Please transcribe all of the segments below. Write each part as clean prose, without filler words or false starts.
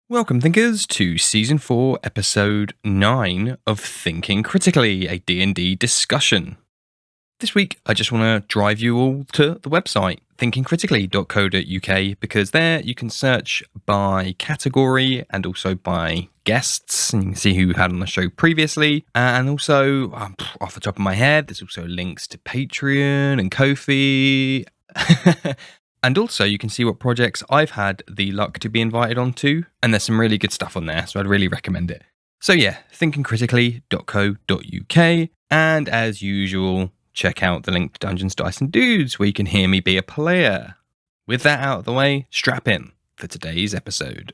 Welcome, thinkers, to Season 4, Episode 9 of Thinking Critically, a D&D discussion. This week, I just want to drive you all to the website, thinkingcritically.co.uk, because there you can search by category and also by guests, and you can see who we've had on the show previously. And also, off the top of my head, there's also links to Patreon and Ko-fi. And also, you can see what projects I've had the luck to be invited onto, and there's some really good stuff on there, so I'd really recommend it. So yeah, thinkingcritically.co.uk, and as usual, check out the link to Dungeons, Dice and Dudes, where you can hear me be a player. With that out of the way, strap in for today's episode.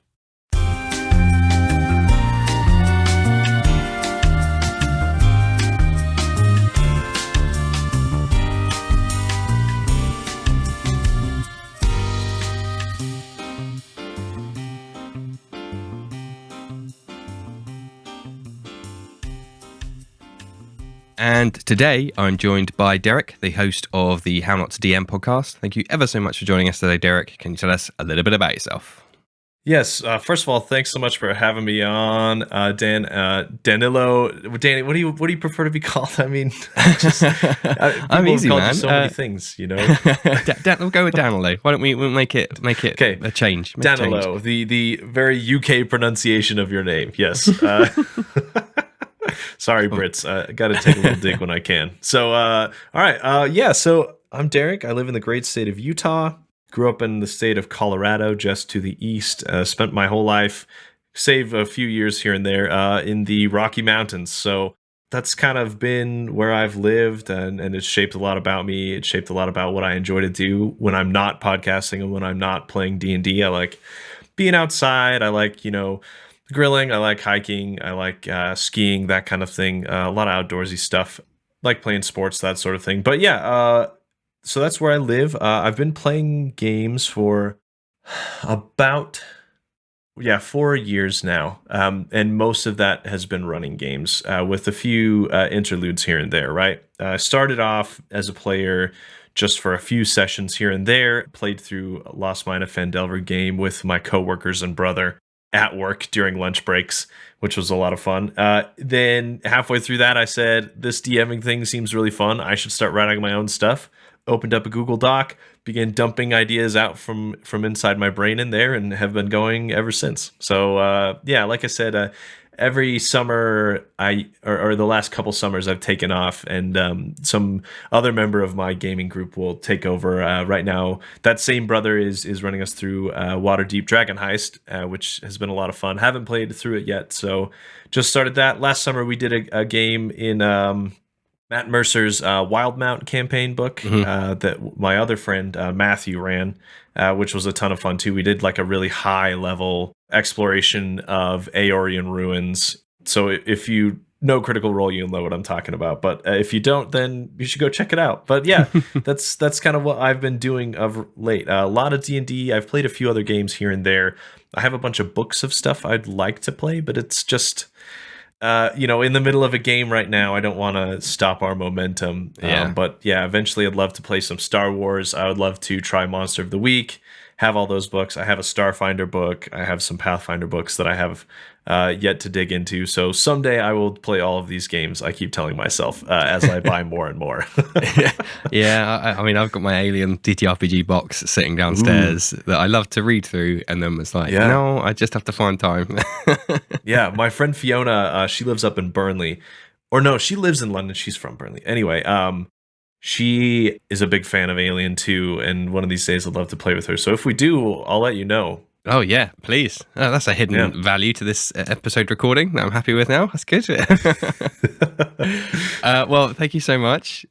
And today I'm joined by Derrick, the host of the How Not to DM podcast. Thank you ever so much for joining us today, Derrick. Can you tell us a little bit about yourself? Yes. First of all, thanks so much for having me on, Dan. Danilo, Danny. What do you prefer to be called? I mean, I'm easy, man. So many things, you know. We'll go with Danilo. Why don't we make it okay. A change? Danilo, the very UK pronunciation of your name. Yes. Sorry, Brits. I got to take a little dig when I can. So, all right. So I'm Derrick. I live in the great state of Utah. Grew up in the state of Colorado, just to the east. Spent my whole life, save a few years here and there, in the Rocky Mountains. So that's kind of been where I've lived, and it's shaped a lot about me. It shaped a lot about what I enjoy to do when I'm not podcasting and when I'm not playing D&D. I like being outside. I like, grilling, I like hiking, I like skiing, that kind of thing. A lot of outdoorsy stuff, like playing sports, that sort of thing. But yeah, so that's where I live. I've been playing games for about 4 years now, and most of that has been running games with a few interludes here and there. Right, I started off as a player just for a few sessions here and there. Played through Lost Mine of Phandelver game with my coworkers and brother at work during lunch breaks, which was a lot of fun. Then halfway through that, I said, this DMing thing seems really fun. I should start writing my own stuff. Opened up a Google Doc, began dumping ideas out from inside my brain in there, and have been going ever since. So like I said, every summer or the last couple summers I've taken off, and some other member of my gaming group will take over. Right now, that same brother is running us through Waterdeep Dragon Heist, which has been a lot of fun. Haven't played through it yet, so just started that. Last summer we did a game in Matt Mercer's Wildmount campaign book that my other friend Matthew ran, which was a ton of fun too. We did like a really high level exploration of Aeorian ruins. So if you know Critical Role, you'll know what I'm talking about. But if you don't, then you should go check it out. But yeah, that's kind of what I've been doing of late. A lot of D&D. I've played a few other games here and there. I have a bunch of books of stuff I'd like to play, but it's just in the middle of a game right now. I don't want to stop our momentum. But yeah, eventually I'd love to play some Star Wars. I would love to try Monster of the Week, have all those books. I have a Starfinder book. I have some Pathfinder books that I have yet to dig into. So someday I will play all of these games. I keep telling myself as I buy more and more. I mean, I've got my Alien ttrpg box sitting downstairs that I love to read through, and then it's like, no, I just have to find time. Yeah, my friend Fiona, she lives up in Burnley. Or no, she lives in London. She's from Burnley. Anyway, she is a big fan of Alien too, and one of these days I'd love to play with her. So if we do, I'll let you know. Oh yeah, please. That's a hidden value to this episode recording that I'm happy with now. That's good. Well, thank you so much.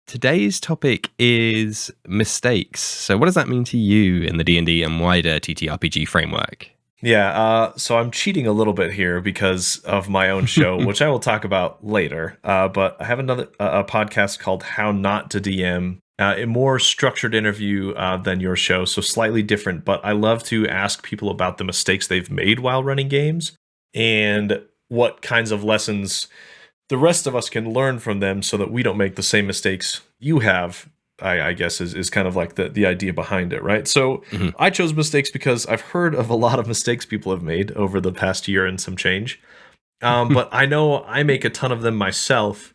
Today's topic is mistakes. So what does that mean to you in the D&D and wider TTRPG framework? Yeah, so I'm cheating a little bit here because of my own show, which I will talk about later. But I have another podcast called How Not to DM, a more structured interview than your show, so slightly different. But I love to ask people about the mistakes they've made while running games and what kinds of lessons the rest of us can learn from them so that we don't make the same mistakes you have I guess is kind of like the idea behind it, right? So Hmm. I chose mistakes because I've heard of a lot of mistakes people have made over the past year and some change. But I know I make a ton of them myself.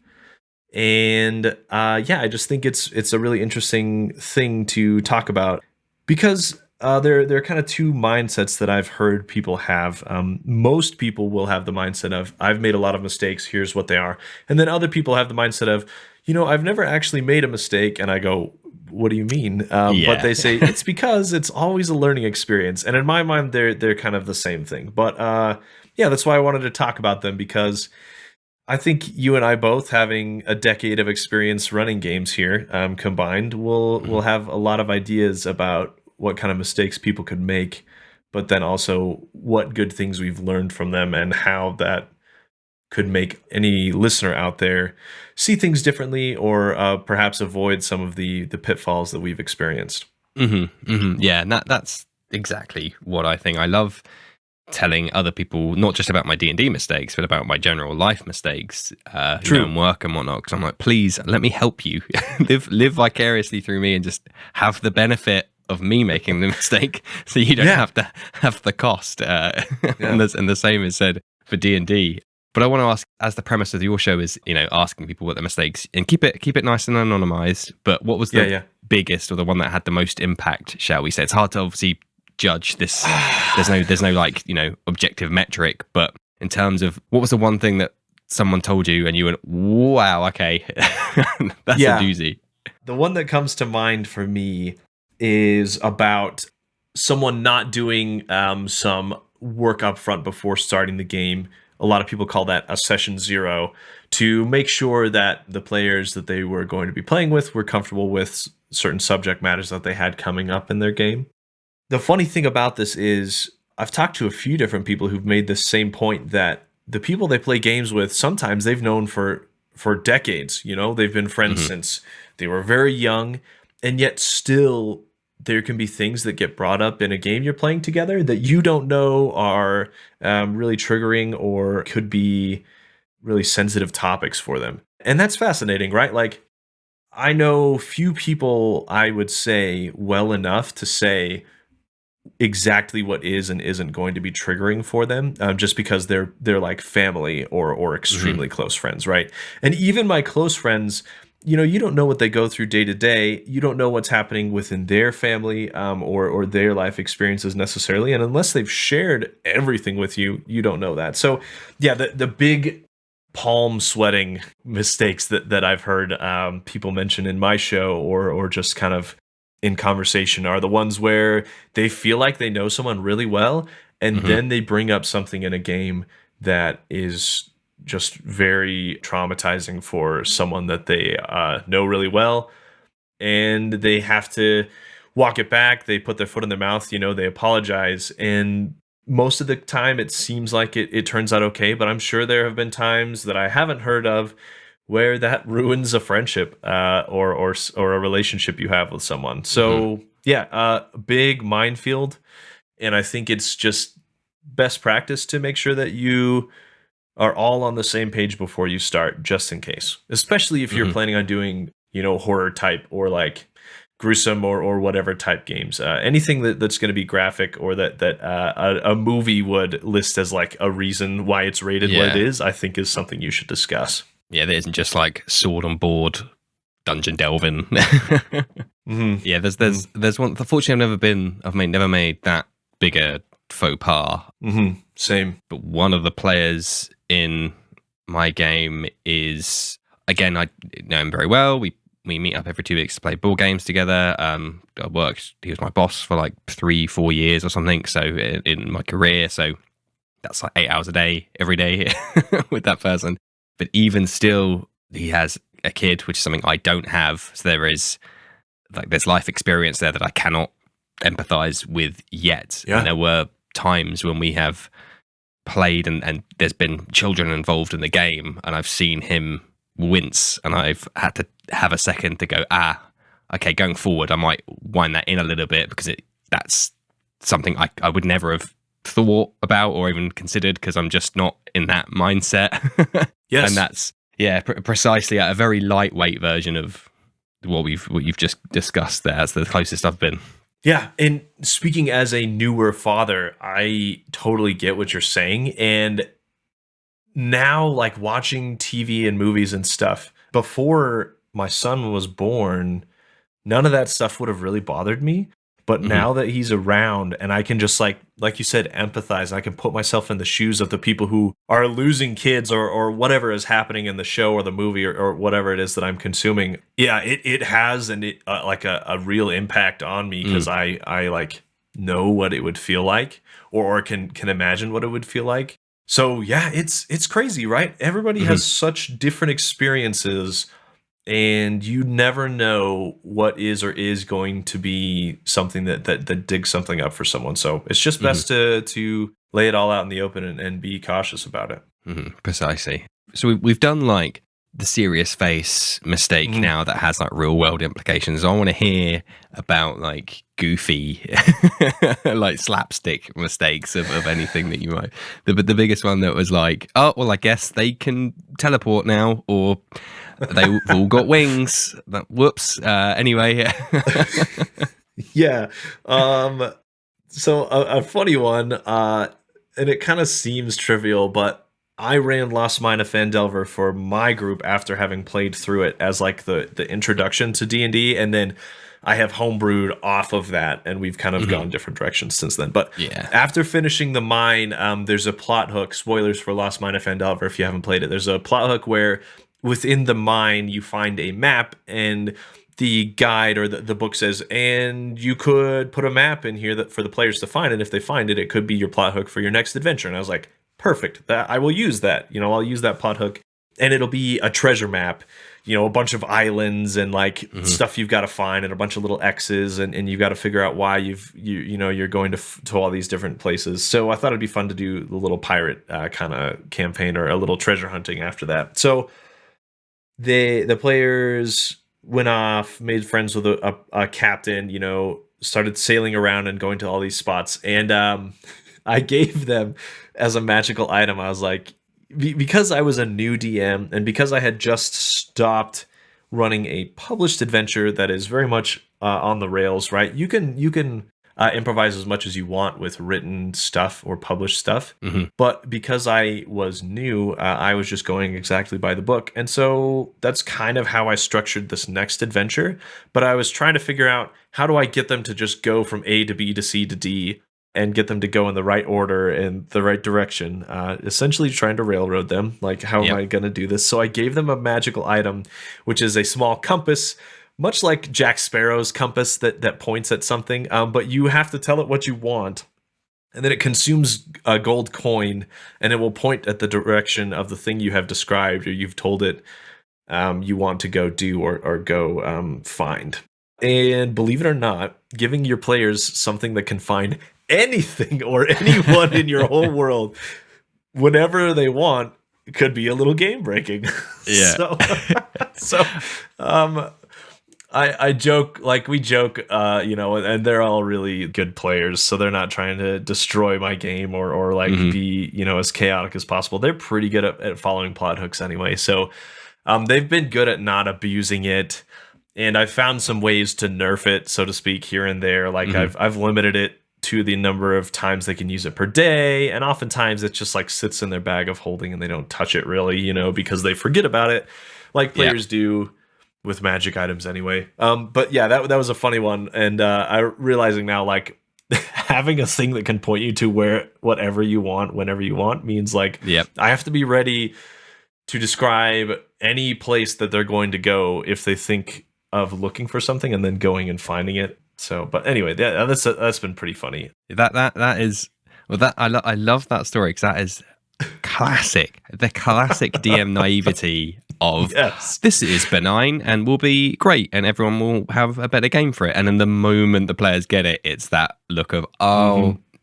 And yeah, I just think it's a really interesting thing to talk about because there are kind of two mindsets that I've heard people have. Most people will have the mindset of I've made a lot of mistakes. Here's what they are, and then other people have the mindset of I've never actually made a mistake. And I go, what do you mean? But they say it's because it's always a learning experience. And in my mind, they're kind of the same thing. But yeah, that's why I wanted to talk about them because I think you and I both, having a decade of experience running games here combined, will have a lot of ideas about what kind of mistakes people could make, but then also what good things we've learned from them and how that could make any listener out there see things differently or perhaps avoid some of the pitfalls that we've experienced. Yeah, and that's exactly what I think. I love telling other people not just about my D&D mistakes, but about my general life mistakes, and work and whatnot. Because I'm like, please let me help you live vicariously through me and just have the benefit of me making the mistake, so you don't have to have the cost. And the same is said for D&D. But I want to ask, as the premise of your show is, asking people what their mistakes, and keep it nice and anonymized. But what was the biggest or the one that had the most impact? Shall we say? It's hard to obviously judge this. There's no like objective metric. But in terms of what was the one thing that someone told you and you went, wow, okay, that's a doozy. The one that comes to mind for me is about someone not doing some work up front before starting the game. A lot of people call that a session zero, to make sure that the players that they were going to be playing with were comfortable with certain subject matters that they had coming up in their game. The funny thing about this is I've talked to a few different people who've made this same point, that the people they play games with, sometimes they've known for decades. They've been friends since they were very young, and yet still there can be things that get brought up in a game you're playing together that you don't know are really triggering or could be really sensitive topics for them. And that's fascinating, right? Like, I know few people, I would say, well enough to say exactly what is and isn't going to be triggering for them, just because they're like family or extremely close friends, right? And even my close friends, you don't know what they go through day to day. You don't know what's happening within their family or their life experiences necessarily. And unless they've shared everything with you, you don't know that. So yeah, the big palm sweating mistakes that I've heard people mention in my show or just kind of in conversation are the ones where they feel like they know someone really well, and then they bring up something in a game that is just very traumatizing for someone that they know really well, and they have to walk it back. They put their foot in their mouth, they apologize, and most of the time it seems like it turns out okay, but I'm sure there have been times that I haven't heard of where that ruins a friendship or a relationship you have with someone. So yeah, big minefield, and I think it's just best practice to make sure that you are all on the same page before you start, just in case. Especially if you're planning on doing, horror type or like gruesome or whatever type games. Anything that's going to be graphic or that a movie would list as like a reason why it's rated what it is, I think is something you should discuss. Yeah, there isn't just like sword on board, dungeon delving. Yeah, there's one. Unfortunately, I've never made that bigger faux pas. Same. But one of the players in my game is, again, I know him very well. We meet up every 2 weeks to play board games together. He was my boss for like 3-4 years or something. So in my career, so that's like 8 hours a day, every day with that person. But even still, he has a kid, which is something I don't have. So there's life experience there that I cannot empathize with yet. Yeah. And there were times when we have played and there's been children involved in the game, and I've seen him wince, and I've had to have a second to go, okay, going forward, I might wind that in a little bit, because that's something I would never have thought about or even considered, because I'm just not in that mindset. Yes. And that's precisely a very lightweight version of what you've just discussed there. That's the closest I've been. Yeah, and speaking as a newer father, I totally get what you're saying. And now, like watching TV and movies and stuff, before my son was born, none of that stuff would have really bothered me. But now that he's around and I can just like you said, empathize, I can put myself in the shoes of the people who are losing kids or whatever is happening in the show or the movie or whatever it is that I'm consuming. Yeah, it has like a real impact on me because I like know what it would feel like or can imagine what it would feel like. So yeah, it's crazy, right? Everybody has such different experiences. And you never know what is or is going to be something that digs something up for someone. So it's just best to lay it all out in the open and be cautious about it. Precisely. So we've done like the serious face mistake now that has like real world implications. I want to hear about like goofy, like slapstick mistakes of anything that you might. But the biggest one that was like, oh well, I guess they can teleport now, or they've all got wings. Whoops. Anyway. Yeah. So a funny one, and it kind of seems trivial, but I ran Lost Mine of Phandelver for my group after having played through it as like the introduction to D&D, and then I have homebrewed off of that, and we've kind of gone different directions since then. But after finishing the mine, there's a plot hook. Spoilers for Lost Mine of Phandelver if you haven't played it. There's a plot hook where within the mine you find a map, and the guide or the book says, and you could put a map in here that for the players to find, and if they find it, it could be your plot hook for your next adventure. And I was like, perfect. That I will use that. I'll use that plot hook, and it'll be a treasure map. A bunch of islands and like stuff you've got to find, and a bunch of little X's, and you've got to figure out why you're going to all these different places. So I thought it'd be fun to do the little pirate kind of campaign or a little treasure hunting after that. So the players went off, made friends with a captain. Started sailing around and going to all these spots, and I gave them as a magical item. I was like, because I was a new DM and because I had just stopped running a published adventure that is very much on the rails, right? You can improvise as much as you want with written stuff or published stuff. But because I was new, I was just going exactly by the book. And so that's kind of how I structured this next adventure. But I was trying to figure out, how do I get them to just go from A to B to C to D and get them to go in the right order and the right direction, essentially trying to railroad them. Like, how am I going to do this? So I gave them a magical item, which is a small compass, much like Jack Sparrow's compass that points at something, but you have to tell it what you want. And then it consumes a gold coin, and it will point at the direction of the thing you have described or you've told it you want to go do or go find. And believe it or not, giving your players something that can find anything or anyone in your whole world whenever they want could be a little game breaking. Yeah. So I joke, like we joke, and they're all really good players, so they're not trying to destroy my game or like be, as chaotic as possible. They're pretty good at following plot hooks anyway. So they've been good at not abusing it. And I've found some ways to nerf it, so to speak, here and there. Like I've limited it to the number of times they can use it per day, and oftentimes it just like sits in their bag of holding and they don't touch it really, because they forget about it, like players do with magic items anyway. But yeah, that was a funny one, and I'm realizing now, like, having a thing that can point you to whatever you want whenever you want means like I have to be ready to describe any place that they're going to go if they think of looking for something and then going and finding it. So, but anyway, that's been pretty funny. That is, well, that I love that story because that is classic. The classic DM naivety of this is benign and will be great, and everyone will have a better game for it. And then the moment the players get it, it's that look of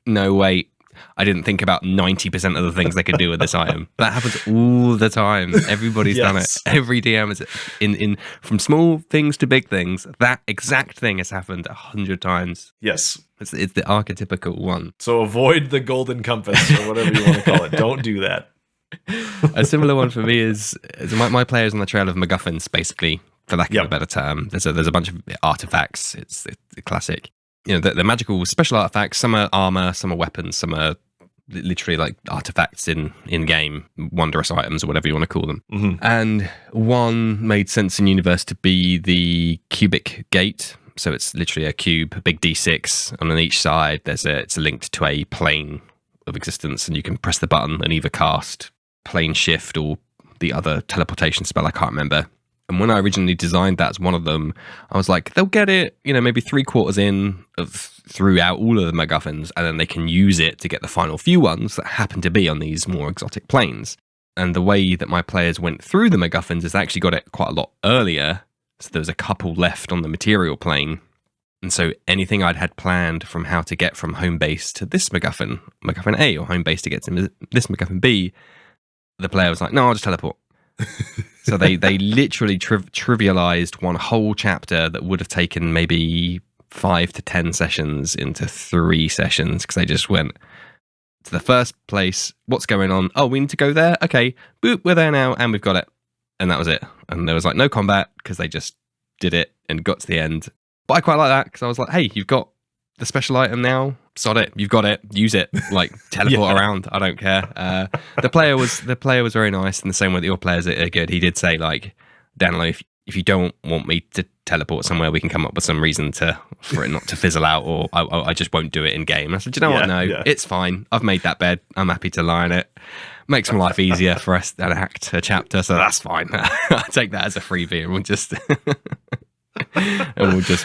no, wait, I didn't think about 90% of the things they could do with this item. That happens all the time. Everybody's done it. Every DM is in from small things to big things. That exact thing has happened 100 times. Yes. It's the archetypical one. So avoid the golden compass or whatever you want to call it. Don't do that. A similar one for me is my players on the trail of MacGuffins, basically. for lack of a better term. There's a bunch of artifacts. It's the classic. The magical special artifacts. Some are armor, some are weapons, some are literally like artifacts in game, wondrous items or whatever you want to call them. Mm-hmm. And one made sense in universe to be the cubic gate. So it's literally a cube, a big D6, and on each side it's linked to a plane of existence, and you can press the button and either cast plane shift or the other teleportation spell, I can't remember. And when I originally designed that as one of them, I was like, they'll get it, maybe 3/4 in throughout all of the MacGuffins, and then they can use it to get the final few ones that happen to be on these more exotic planes. And the way that my players went through the MacGuffins is they actually got it quite a lot earlier. So there was a couple left on the material plane. And so anything I'd had planned from how to get from home base to this MacGuffin, MacGuffin A, or home base to get to this MacGuffin B, the player was like, no, I'll just teleport. So they literally trivialized one whole chapter that would have taken maybe 5 to 10 sessions into 3 sessions, because they just went to the first place. What's going on? Oh, we need to go there. Okay, boop, we're there now, and we've got it. And that was it. And there was like no combat because they just did it and got to the end. But I quite like that because I was like, hey, you've got the special item now. Sod it. You've got it. Use it. Like teleport around. I don't care. The player was very nice in the same way that your players are good. He did say like, Danilo, if you don't want me to teleport somewhere, we can come up with some reason for it not to fizzle out, or I just won't do it in game. And I said, you know what? No, it's fine. I've made that bed. I'm happy to lie in it. Makes my life easier for us an act, a chapter, so that's fine. I take that as a freebie, and we'll just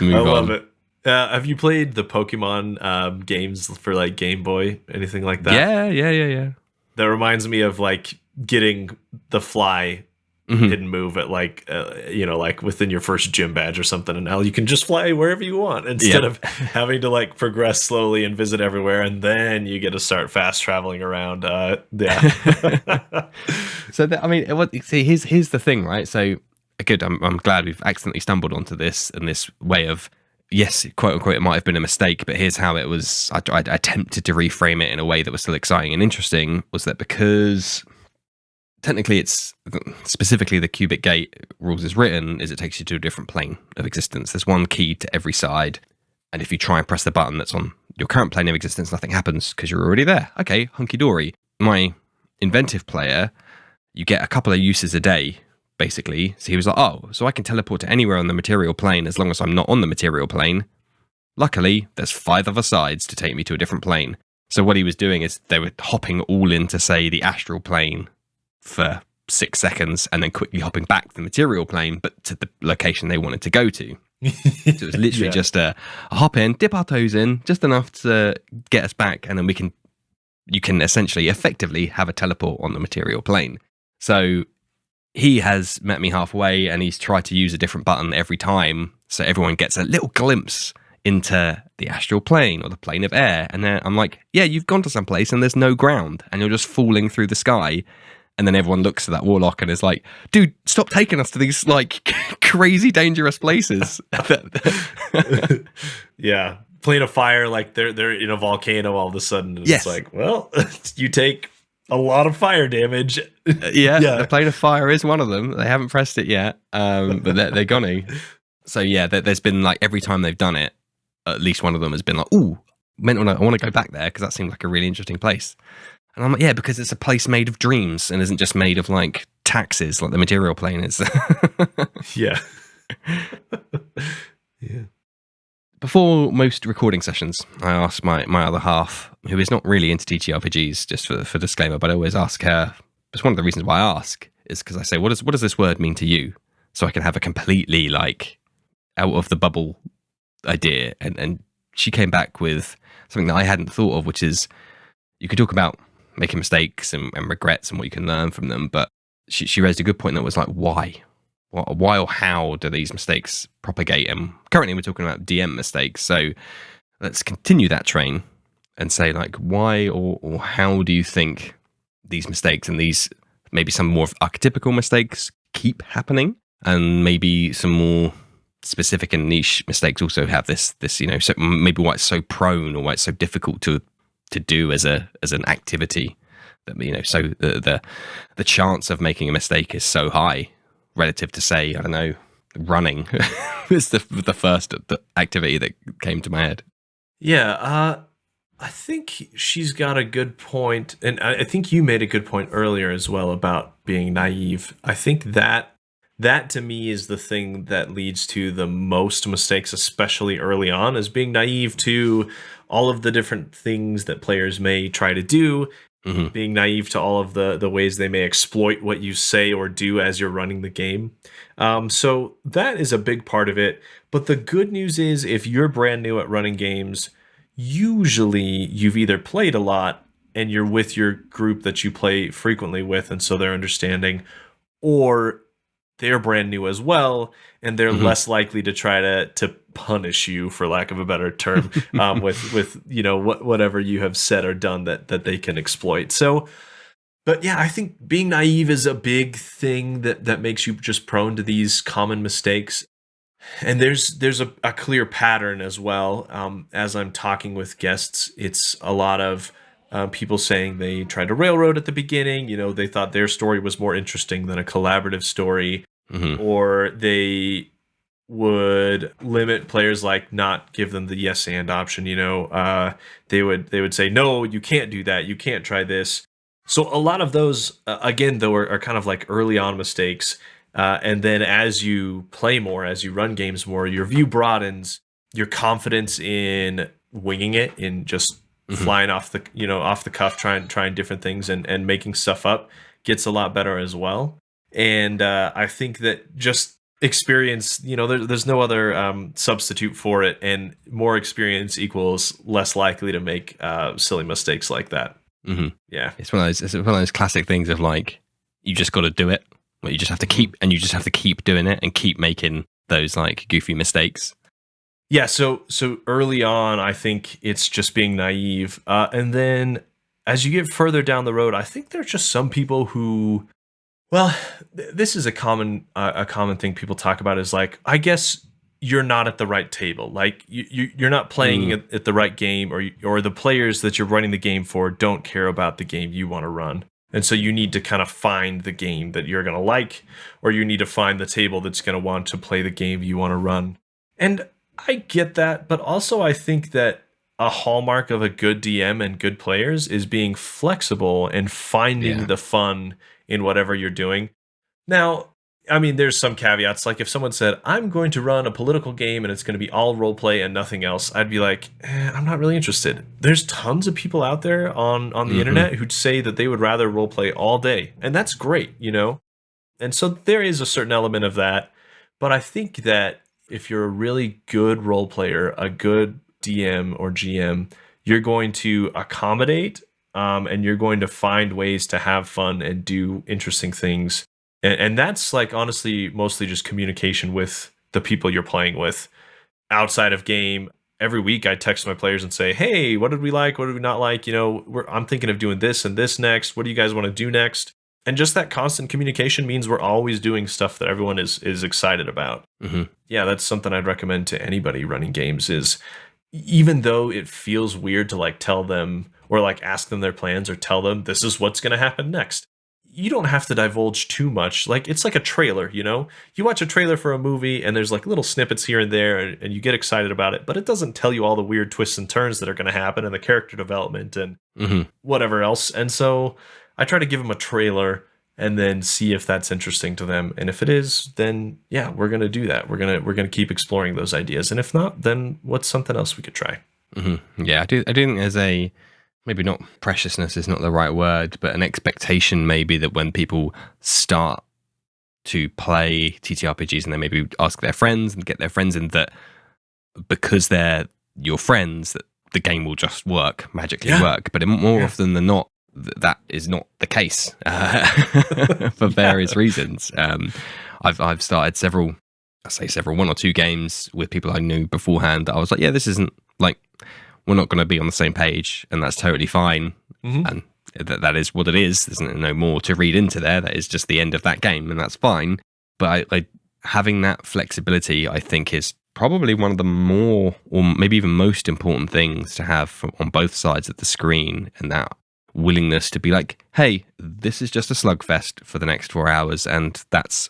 move on. I love it. Have you played the Pokemon games for like Game Boy, anything like that? Yeah. That reminds me of like getting the fly hidden move at like like within your first gym badge or something, and now you can just fly wherever you want instead of having to like progress slowly and visit everywhere, and then you get to start fast traveling around. So here's the thing, right? So good, I'm glad we've accidentally stumbled onto this and this way of, yes, quote unquote, it might have been a mistake, but here's how it was. I attempted to reframe it in a way that was still exciting and interesting. Was that because technically it's specifically the cubic gate rules is written is it takes you to a different plane of existence. There's one key to every side, and if you try and press the button that's on your current plane of existence, nothing happens because you're already there. Okay, hunky-dory. My inventive player, you get a couple of uses a day, basically. So he was like, oh, so I can teleport to anywhere on the material plane as long as I'm not on the material plane. Luckily, there's 5 other sides to take me to a different plane. So what he was doing is they were hopping all into, say, the astral plane for 6 seconds and then quickly hopping back to the material plane, but to the location they wanted to go to. So it was literally just a hop in, dip our toes in, just enough to get us back, and then you can essentially effectively have a teleport on the material plane. So he has met me halfway, and he's tried to use a different button every time, so everyone gets a little glimpse into the astral plane or the plane of air. And then I'm like, yeah, you've gone to some place and there's no ground, and you're just falling through the sky. And then everyone looks at that warlock and is like, dude, stop taking us to these like crazy dangerous places. Yeah. Plane of fire, like they're in a volcano all of a sudden. And It's like, well, you take a lot of fire damage. The plane of fire is one of them. They haven't pressed it yet, but they're gonna. So yeah, there's been like every time they've done it, at least one of them has been like, ooh, I want to go back there because that seemed like a really interesting place. And I'm like, yeah, because it's a place made of dreams and isn't just made of like taxes like the material plane is. Yeah. Before most recording sessions, I ask my other half, who is not really into ttrpgs, just for disclaimer, but I always ask her. It's one of the reasons why I ask is because I say, what does this word mean to you? So I can have a completely like out of the bubble idea. And she came back with something that I hadn't thought of, which is you could talk about making mistakes and regrets and what you can learn from them. But she raised a good point that was like, why? Why or how do these mistakes propagate? And currently we're talking about DM mistakes. So let's continue that train and say like, why or how do you think these mistakes and these maybe some more archetypical mistakes keep happening? And maybe some more specific and niche mistakes also have this so maybe why it's so prone or why it's so difficult to do as an activity that so the chance of making a mistake is so high relative to, say, I don't know, running is the first activity that came to my head. Yeah, I think she's got a good point, and I think you made a good point earlier as well about being naive. I think that to me is the thing that leads to the most mistakes, especially early on, is being naive to all of the different things that players may try to do, being naive to all of the ways they may exploit what you say or do as you're running the game. So that is a big part of it. But the good news is, if you're brand new at running games, usually you've either played a lot and you're with your group that you play frequently with, and so they're understanding, or they're brand new as well, and they're less likely to try to punish you, for lack of a better term, with whatever you have said or done that they can exploit. So, but yeah, I think being naive is a big thing that makes you just prone to these common mistakes. And there's a clear pattern as well. As I'm talking with guests, it's a lot of people saying they tried to railroad at the beginning. They thought their story was more interesting than a collaborative story, or they would limit players, like not give them the yes and option. They would say, no, you can't do that. You can't try this. So a lot of those, again, though, are kind of like early on mistakes. And then as you play more, as you run games more, your view broadens, your confidence in winging it, in just flying off the cuff, trying different things and making stuff up, gets a lot better as well. And I think that just experience, there's no other substitute for it, and more experience equals less likely to make silly mistakes like that. Yeah, it's one of those classic things of like, you just got to do it. Like, you just have to keep doing it and keep making those like goofy mistakes. Yeah, so early on, I think it's just being naive, and then as you get further down the road, I think there's just some people who, well, this is a common thing people talk about, is like, I guess you're not at the right table, like you're not playing at the right game, or the players that you're running the game for don't care about the game you want to run. And so you need to kind of find the game that you're going to like, or you need to find the table that's going to want to play the game you want to run. And I get that, but also I think that a hallmark of a good DM and good players is being flexible and finding the fun in whatever you're doing. Now, I mean, there's some caveats. Like if someone said, I'm going to run a political game and it's going to be all roleplay and nothing else, I'd be like, I'm not really interested. There's tons of people out there on the internet who'd say that they would rather roleplay all day. And that's great, And so there is a certain element of that. But I think that if you're a really good role player, a good DM or GM, you're going to accommodate, and you're going to find ways to have fun and do interesting things. And that's like, honestly, mostly just communication with the people you're playing with outside of game. Every week I text my players and say, hey, what did we like? What did we not like? I'm thinking of doing this and this next. What do you guys want to do next? And just that constant communication means we're always doing stuff that everyone is excited about. Yeah, that's something I'd recommend to anybody running games, is even though it feels weird to like tell them or like ask them their plans or tell them this is what's going to happen next, you don't have to divulge too much. Like, it's like a trailer, you watch a trailer for a movie and there's like little snippets here and there, and you get excited about it, but it doesn't tell you all the weird twists and turns that are going to happen, and the character development and whatever else. And so I try to give them a trailer and then see if that's interesting to them. And if it is, then yeah, we're going to do that. We're going to keep exploring those ideas. And if not, then what's something else we could try? Yeah, I do think there's maybe not preciousness is not the right word, but an expectation maybe that when people start to play TTRPGs and they maybe ask their friends and get their friends in, that because they're your friends, that the game will just magically work. But more often than not, that is not the case for various reasons. I've started one or two games with people I knew beforehand that I was like, yeah, this isn't like, we're not going to be on the same page, and that's totally fine. And that is what it is. There's no more to read into there. That is just the end of that game, and that's fine. But I having that flexibility, I think, is probably one of the more, or maybe even most important things to have on both sides of the screen, and that willingness to be like, hey, this is just a slugfest for the next 4 hours, and that's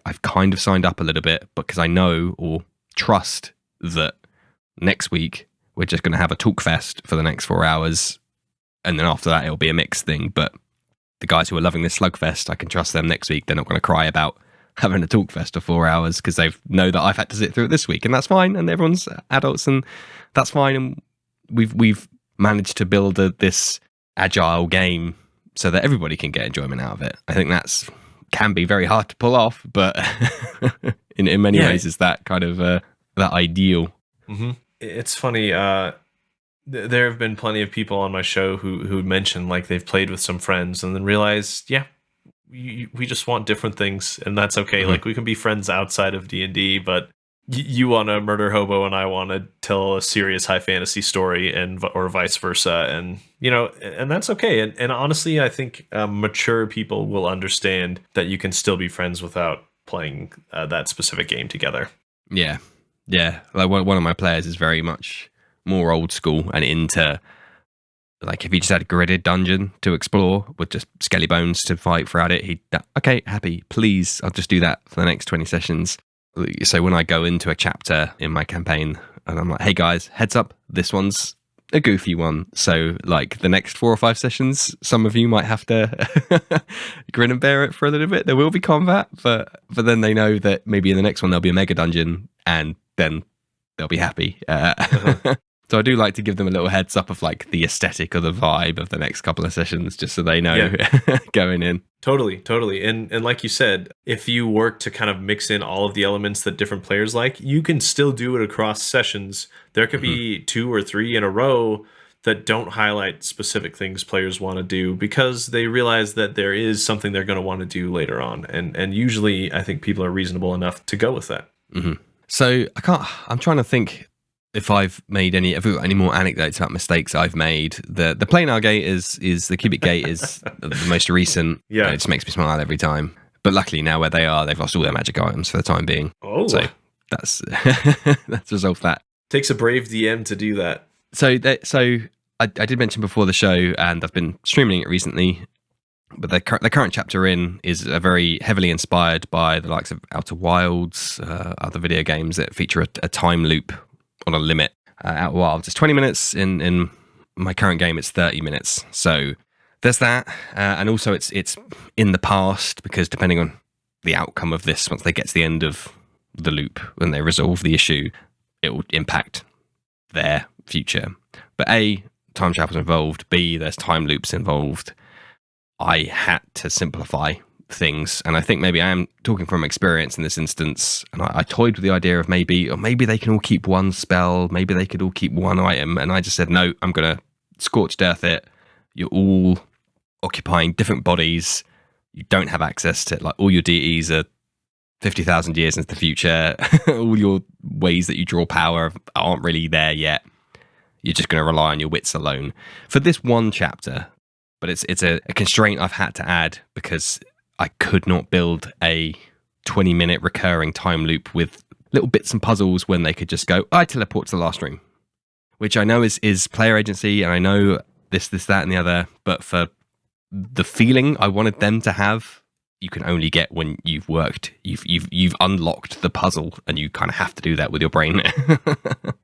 I've kind of signed up a little bit because I know or trust that next week we're just going to have a talk fest for the next 4 hours, and then after that it'll be a mixed thing. But the guys who are loving this slugfest, I can trust them next week. They're not going to cry about having a talk fest for 4 hours because they know that I've had to sit through it this week, and that's fine. And everyone's adults, and that's fine. And we've managed to build this agile game so that everybody can get enjoyment out of it. I think that's can be very hard to pull off, but in many ways is that kind of that ideal. Mm-hmm. It's funny. There have been plenty of people on my show who mentioned like they've played with some friends and then realized, we just want different things, and that's okay. Mm-hmm. Like we can be friends outside of D&D, but you want to murder hobo and I want to tell a serious high fantasy story, or vice versa, and and that's okay. And honestly, I think mature people will understand that you can still be friends without playing that specific game together. Yeah. Like one of my players is very much more old school and into, like, if he just had a gridded dungeon to explore with just skelly bones to fight throughout it, okay, happy, please, I'll just do that for the next 20 sessions. So when I go into a chapter in my campaign and I'm like, hey guys, heads up, this one's a goofy one. So like the next 4 or 5 sessions, some of you might have to grin and bear it for a little bit. There will be combat, but then they know that maybe in the next one there'll be a mega dungeon, and then they'll be happy. So I do like to give them a little heads up of like the aesthetic or the vibe of the next couple of sessions, just so they know going in. Totally. And like you said, if you work to kind of mix in all of the elements that different players like, you can still do it across sessions. There could be 2 or 3 in a row that don't highlight specific things players want to do because they realize that there is something they're going to want to do later on. And usually I think people are reasonable enough to go with that. Mm-hmm. So I'm trying to think if I've made any more anecdotes about mistakes I've made. The planar gate is the cubic gate is the most recent. Yeah, it just makes me smile every time. But luckily now where they are, they've lost all their magic items for the time being. Oh, so that's resolved that. Takes a brave DM to do that. So I did mention before the show, and I've been streaming it recently. But the current chapter is very heavily inspired by the likes of Outer Wilds, other video games that feature a time loop on a limit. Outer Wilds, it's 20 minutes. In my current game, it's 30 minutes. So there's that, and also it's in the past, because depending on the outcome of this, once they get to the end of the loop and they resolve the issue, it will impact their future. But A, time travel's involved. B, there's time loops involved. I had to simplify things, and I think maybe I am talking from experience in this instance, and I toyed with the idea of maybe they can all keep one spell, maybe they could all keep one item, and I just said, no, I'm going to scorched earth it. You're all occupying different bodies. You don't have access to, like, all your deities are 50,000 years into the future. All your ways that you draw power aren't really there yet. You're just going to rely on your wits alone. For this one chapter, but it's a constraint I've had to add because I could not build a 20-minute recurring time loop with little bits and puzzles when they could just go, I teleport to the last room, which I know is player agency, and I know this, that, and the other, but for the feeling I wanted them to have, you can only get when you've worked. You've unlocked the puzzle, and you kind of have to do that with your brain.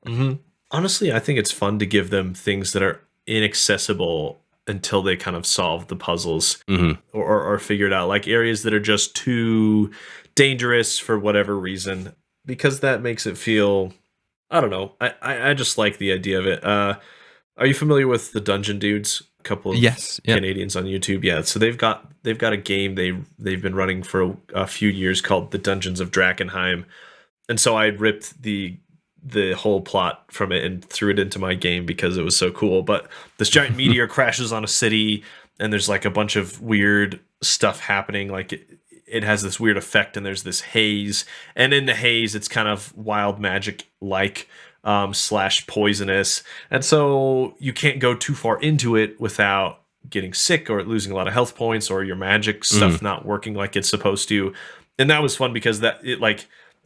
Mm-hmm. Honestly, I think it's fun to give them things that are inaccessible until they kind of solve the puzzles or figure it out, like areas that are just too dangerous for whatever reason, because that makes it feel, I don't know. I just like the idea of it. Are you familiar with the Dungeon Dudes? A couple of Canadians on YouTube. Yeah. So they've got a game they've been running for a few years called The Dungeons of Drakkenheim. And so I ripped the whole plot from it and threw it into my game because it was so cool. But this giant meteor crashes on a city, and there's like a bunch of weird stuff happening. Like it has this weird effect, and there's this haze, and in the haze it's kind of wild magic like / poisonous, and so you can't go too far into it without getting sick or losing a lot of health points or your magic stuff not working like it's supposed to. And that was fun because they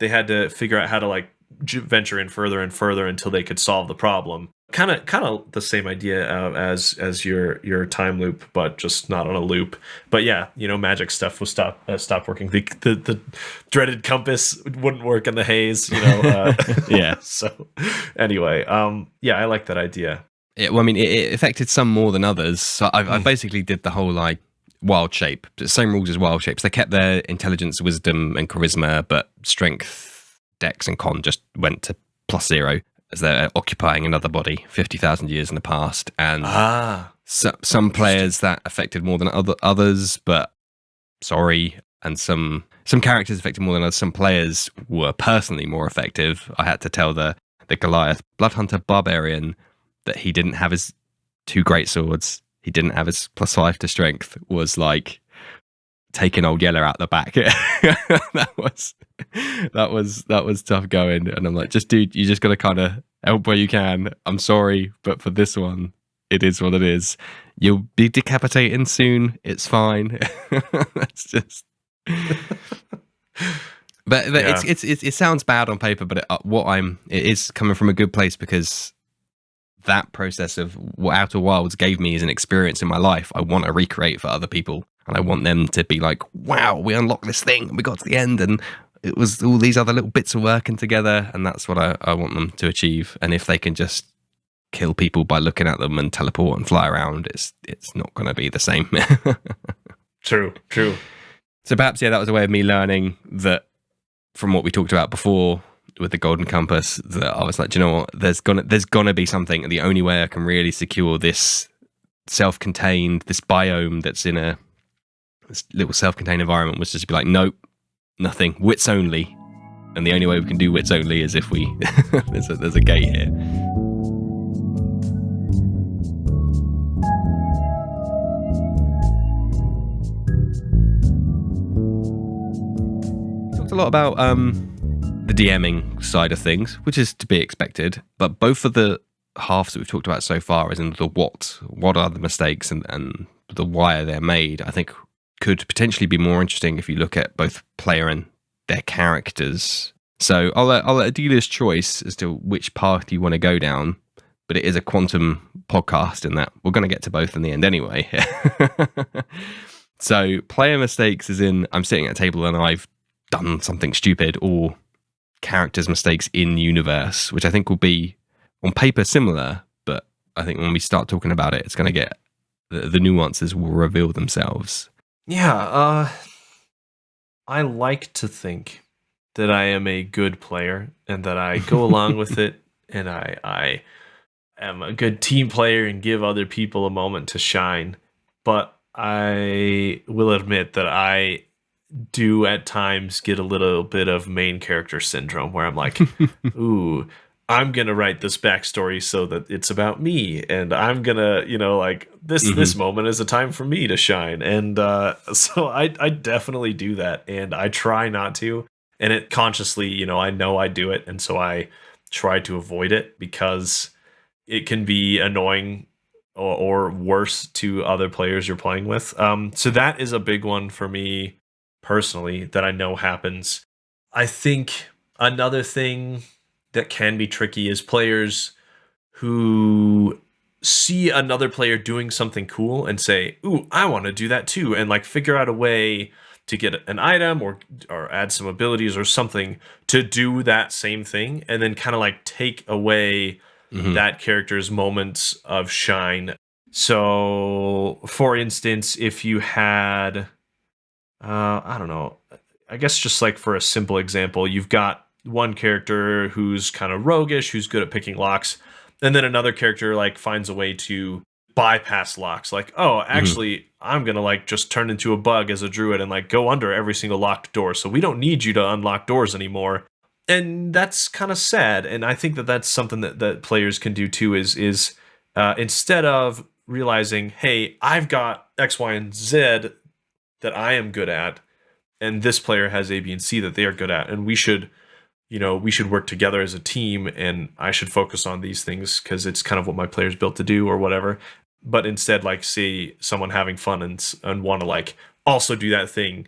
had to figure out how to like venture in further and further until they could solve the problem. Kind of the same idea as your time loop, but just not on a loop. But yeah, magic stuff will stop working. The dreaded compass wouldn't work in the haze. Yeah. So anyway, yeah, I like that idea. Yeah, well, I mean, it affected some more than others. So I basically did the whole like wild shape, same rules as wild shapes. They kept their intelligence, wisdom, and charisma, but strength, dex, and con just went to +0 as they're occupying another body 50,000 years in the past. And some players that affected more than others, but sorry. And some characters affected more than others. Some players were personally more effective. I had to tell the Goliath Bloodhunter Barbarian that he didn't have his 2 great swords. He didn't have his +5 to strength. Was like taking old Yeller out the back. that was tough going. And I'm like, dude, you just got to kind of help where you can. I'm sorry, but for this one, it is what it is. You'll be decapitating soon. It's fine. That's just. But yeah. It sounds bad on paper, but it is coming from a good place, because that process of what Outer Wilds gave me as an experience in my life, I want to recreate for other people. And I want them to be like, wow, we unlocked this thing, and we got to the end, and it was all these other little bits of working together, and that's what I want them to achieve. And if they can just kill people by looking at them and teleport and fly around, it's not going to be the same. True. So perhaps, yeah, that was a way of me learning that from what we talked about before with the Golden Compass, that I was like, do you know what? There's gonna be something. And the only way I can really secure this self-contained, this biome that's in this little self-contained environment was just to be like, nope, nothing, wits only. And the only way we can do wits only is if we there's a gate here. We talked a lot about the DMing side of things, which is to be expected, but both of the halves that we've talked about so far, is in the what are the mistakes and the why they're made, I think could potentially be more interesting if you look at both player and their characters. So I'll let a dealer's choice as to which path you want to go down, but it is a quantum podcast in that we're going to get to both in the end anyway. So player mistakes is in, I'm sitting at a table and I've done something stupid, or characters' mistakes in universe, which I think will be on paper similar, but I think when we start talking about it, it's going to get the nuances will reveal themselves. Yeah, I like to think that I am a good player and that I go along with it, and I am a good team player and give other people a moment to shine. But I will admit that I do at times get a little bit of main character syndrome, where I'm like, ooh, I'm going to write this backstory so that it's about me, and I'm going to, like this moment is a time for me to shine. And so I definitely do that, and I try not to, and it consciously, I know I do it. And so I try to avoid it, because it can be annoying or worse to other players you're playing with. So that is a big one for me personally that I know happens. I think another thing that can be tricky is players who see another player doing something cool and say, ooh, I want to do that too, and like figure out a way to get an item or add some abilities or something to do that same thing, and then kind of like take away that character's moments of shine. So for instance, if you had I don't know, I guess just like for a simple example, you've got one character who's kind of roguish, who's good at picking locks, and then another character like finds a way to bypass locks. Like, oh, actually, I'm gonna like just turn into a bug as a druid and like go under every single locked door, so we don't need you to unlock doors anymore. And that's kind of sad. And I think that that's something that players can do too, is instead of realizing, hey, I've got X, Y, and Z that I am good at, and this player has A, B, and C that they are good at, and we should work together as a team, and I should focus on these things because it's kind of what my player's built to do or whatever. But instead, like, see someone having fun and want to like also do that thing,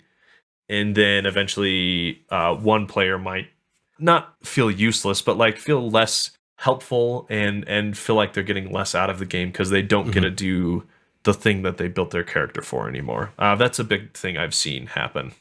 and then eventually one player might not feel useless, but like feel less helpful and feel like they're getting less out of the game because they don't get to do the thing that they built their character for anymore. That's a big thing I've seen happen.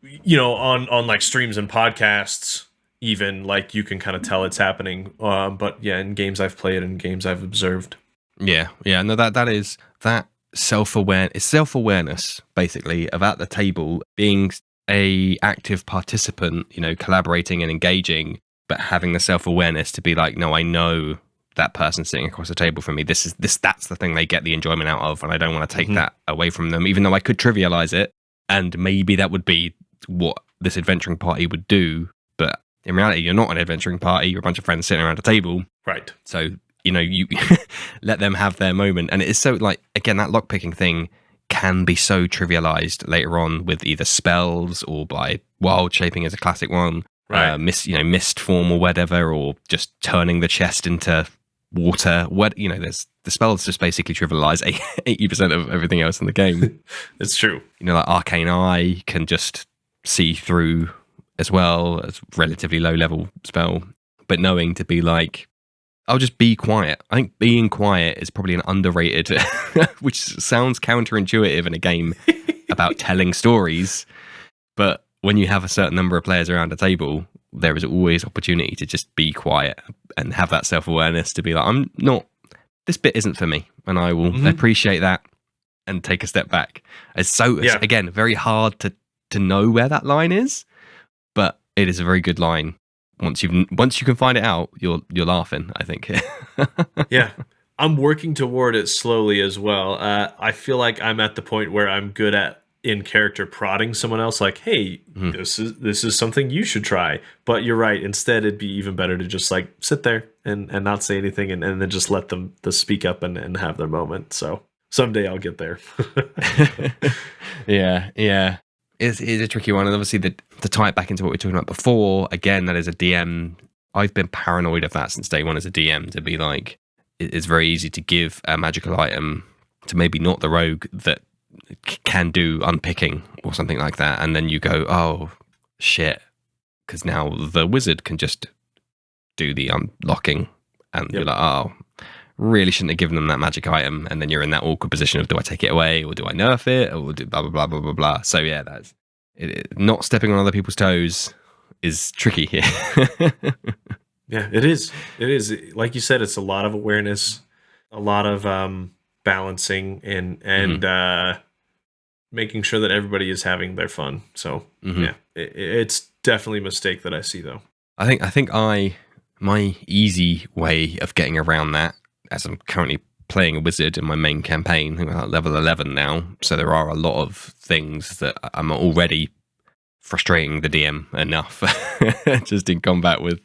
On like streams and podcasts, even like you can kind of tell it's happening. But yeah, in games I've played and games I've observed. Yeah. No, that is that self-awareness basically of at the table being a active participant, collaborating and engaging, but having the self-awareness to be like, no, I know that person sitting across the table from me. That's the thing they get the enjoyment out of, and I don't want to take that away from them, even though I could trivialize it, and maybe that would be what this adventuring party would do. But in reality, you're not an adventuring party. You're a bunch of friends sitting around a table. Right. So, you let them have their moment. And it is so, like, again, that lockpicking thing can be so trivialized later on with either spells or by wild shaping as a classic one, right? Mist form or whatever, or just turning the chest into water. There's the spells just basically trivialize 80% of everything else in the game. It's true. Like Arcane Eye can just see through as well as relatively low level spell, but knowing to be like, I'll just be quiet. I think being quiet is probably an underrated, which sounds counterintuitive in a game about telling stories. But when you have a certain number of players around a table, there is always opportunity to just be quiet and have that self-awareness to be like, this bit isn't for me. And I will appreciate that and take a step back. It's again, very hard to know where that line is, but it is a very good line. Once you can find it out, you're laughing, I think. Yeah. I'm working toward it slowly as well. I feel like I'm at the point where I'm good at in character prodding someone else like, hey, this is something you should try. But you're right. Instead, it'd be even better to just like sit there and not say anything and then just let them speak up and have their moment. So someday I'll get there. Yeah. It's a tricky one. And obviously, to tie it back into what we were talking about before, again, that is a DM. I've been paranoid of that since day one as a DM, to be like, it's very easy to give a magical item to maybe not the rogue that can do unpicking or something like that. And then you go, oh, shit. Because now the wizard can just do the unlocking. And you're like, oh, really shouldn't have given them that magic item. And then you're in that awkward position of, do I take it away or do I nerf it or do blah, blah, blah, blah, blah, blah. So yeah, that's not stepping on other people's toes is tricky here. Yeah, it is. It is. Like you said, it's a lot of awareness, a lot of balancing and making sure that everybody is having their fun. So yeah, it's definitely a mistake that I see though. I think my easy way of getting around that, as I'm currently playing a wizard in my main campaign, I'm at level 11 now, so there are a lot of things that I'm already frustrating the DM enough just in combat with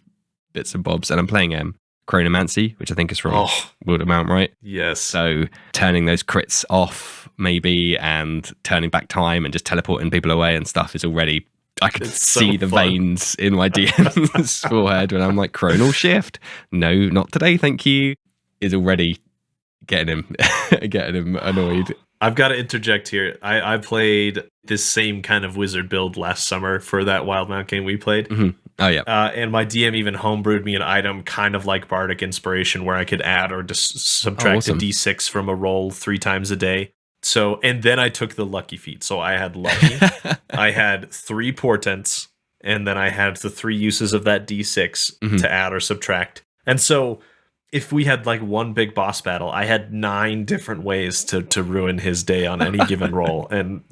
bits and bobs. And I'm playing Chronomancy, which I think is from World of Mount, right? Yes. So turning those crits off maybe and turning back time and just teleporting people away and stuff is already... I could see the veins in my DM's forehead when I'm like, Chronal Shift. No, not today, thank you. Is already getting him annoyed. I've got to interject here. I played this same kind of wizard build last summer for that Wild Mount game we played. Oh, yeah. And my DM even homebrewed me an item kind of like Bardic Inspiration where I could add or subtract a D6 from a roll 3 times a day. So, and then I took the lucky feat. So I had lucky, I had 3 portents, and then I had the 3 uses of that D6 to add or subtract. And so if we had like one big boss battle, I had 9 different ways to ruin his day on any given roll. And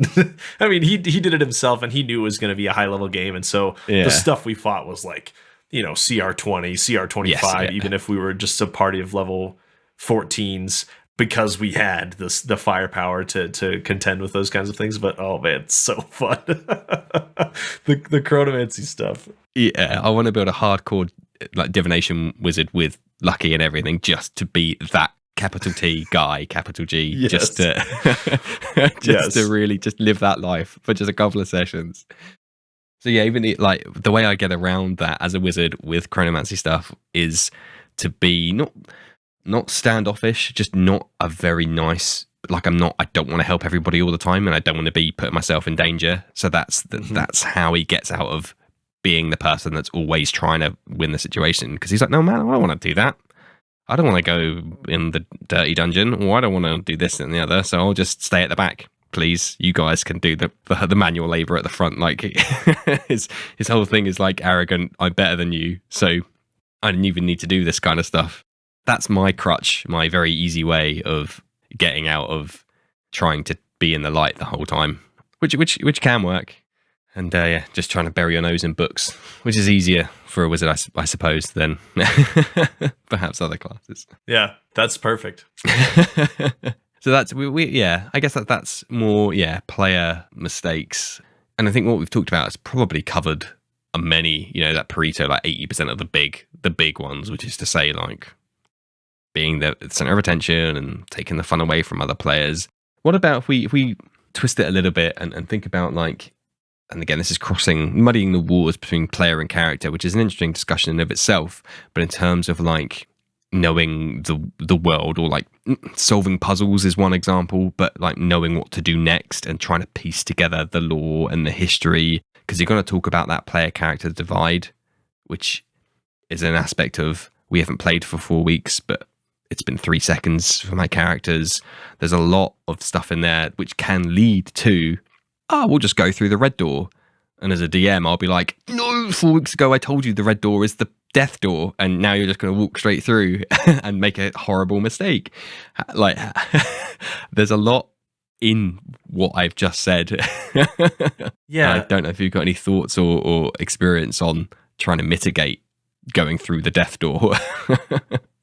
I mean, he did it himself and he knew it was going to be a high level game. And so the stuff we fought was like, CR20, CR25, even if we were just a party of level 14s. Because we had the firepower to contend with those kinds of things. But oh man, it's so fun. the chronomancy stuff. Yeah, I want to build a hardcore like divination wizard with lucky and everything just to be that capital T guy, capital G, just to to really just live that life for just a couple of sessions. So yeah, even like the way I get around that as a wizard with chronomancy stuff is to be not standoffish, just not a very nice, like I don't want to help everybody all the time and I don't want to be putting myself in danger. So that's how he gets out of being the person that's always trying to win the situation, because he's like, no man, I don't want to do that. I don't want to go in the dirty dungeon, or I don't want to do this and the other, so I'll just stay at the back. Please, you guys can do the manual labor at the front. Like his whole thing is like arrogant. I'm better than you, so I didn't even need to do this kind of stuff. That's my crutch, my very easy way of getting out of trying to be in the light the whole time, which can work. And just trying to bury your nose in books, which is easier for a wizard, I suppose, than perhaps other classes. Yeah, that's perfect. So that's I guess that's more player mistakes. And I think what we've talked about has probably covered many, that Pareto, like 80% of the big ones, which is to say, like, being the center of attention and taking the fun away from other players. What about if we twist it a little bit and think about, like, and again, this is muddying the waters between player and character, which is an interesting discussion in of itself. But in terms of, like, knowing the world, or like solving puzzles is one example, but like knowing what to do next and trying to piece together the lore and the history, because you're going to talk about that player character divide, which is an aspect of, we haven't played for 4 weeks, but it's been 3 seconds for my characters. There's a lot of stuff in there which can lead to, we'll just go through the red door. And as a DM, I'll be like, no, 4 weeks ago I told you the red door is the death door, and now you're just going to walk straight through and make a horrible mistake. Like, there's a lot in what I've just said. Yeah. I don't know if you've got any thoughts or experience on trying to mitigate going through the death door.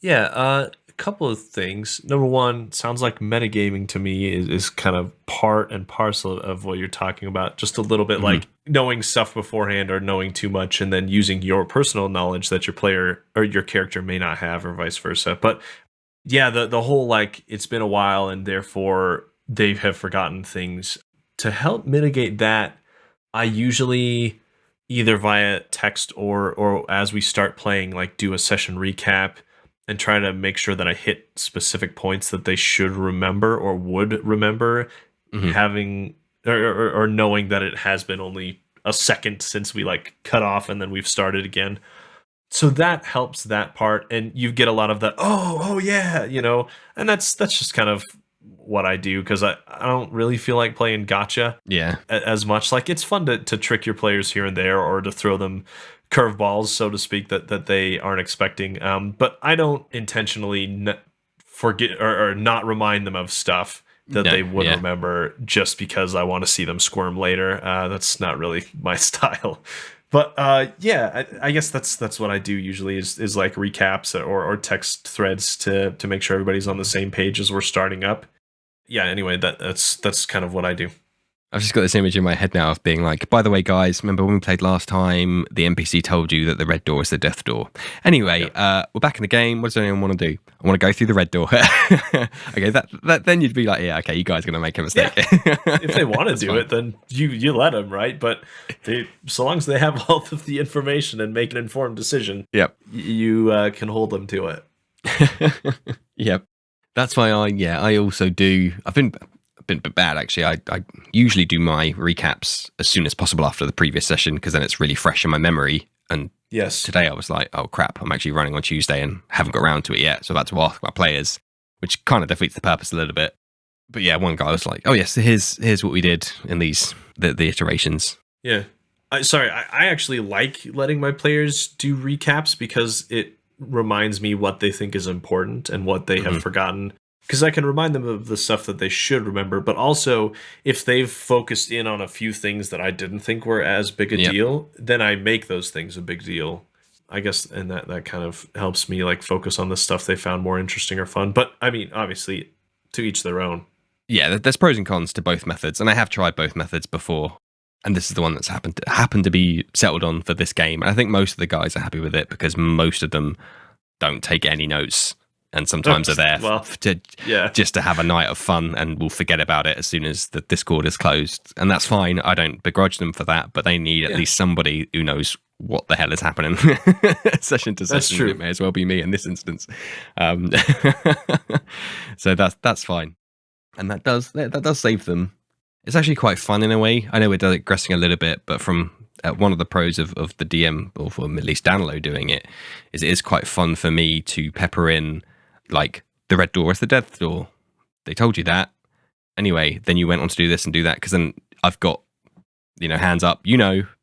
Yeah, a couple of things. Number one, sounds like metagaming to me is kind of part and parcel of what you're talking about. Just a little bit like knowing stuff beforehand or knowing too much, and then using your personal knowledge that your player or your character may not have, or vice versa. But yeah, the whole, like, it's been a while and therefore they have forgotten things. To help mitigate that, I usually either via text or as we start playing, like, do a session recap and try to make sure that I hit specific points that they should remember or would remember, having or knowing that it has been only a second since we, like, cut off and then we've started again. So that helps that part, and you get a lot of that, oh yeah, and that's just kind of what I do, because I don't really feel like playing gotcha as much. Like, it's fun to trick your players here and there, or to throw them curveballs, so to speak, that they aren't expecting. But I don't intentionally forget or not remind them of stuff that they would remember just because I want to see them squirm later. That's not really my style. But I guess that's what I do usually is like recaps or text threads to make sure everybody's on the same page as we're starting up. Yeah, anyway, that's kind of what I do. I've just got this image in my head now of being like, by the way, guys, remember when we played last time, the NPC told you that the red door is the death door. Anyway, we're back in the game. What does anyone want to do? I want to go through the red door. Okay, that then you'd be like, yeah, okay, you guys are going to make a mistake. Yeah. If they want to do it, then you let them, right? But so long as they have all of the information and make an informed decision, you can hold them to it. Yep. That's why I also do. I've been a bit bad, actually. I usually do my recaps as soon as possible after the previous session, because then it's really fresh in my memory. And today I was like, oh crap, I'm actually running on Tuesday and haven't got around to it yet, so I had to ask my players, which kind of defeats the purpose a little bit. But yeah, one guy was like, oh yes, here's what we did in the iterations. Yeah. I actually like letting my players do recaps, because it reminds me what they think is important and what they have forgotten, because I can remind them of the stuff that they should remember. But also, if they've focused in on a few things that I didn't think were as big a deal, then I make those things a big deal, I guess. And that kind of helps me, like, focus on the stuff they found more interesting or fun. But I mean, obviously, to each their own. Yeah, there's pros and cons to both methods, and I have tried both methods before. And this is the one that's happened to be settled on for this game. And I think most of the guys are happy with it, because most of them don't take any notes, and sometimes are there just to have a night of fun, and will forget about it as soon as the Discord is closed. And that's fine. I don't begrudge them for that, but they need at least somebody who knows what the hell is happening session to session. That's true. It may as well be me in this instance. So that's fine. And that does save them. It's actually quite fun in a way. I know we're digressing a little bit, but from one of the pros of the DM, or from at least Danilo doing it is quite fun for me to pepper in, like, the red door is the death door. They told you that. Anyway, then you went on to do this and do that, because then I've got, hands up,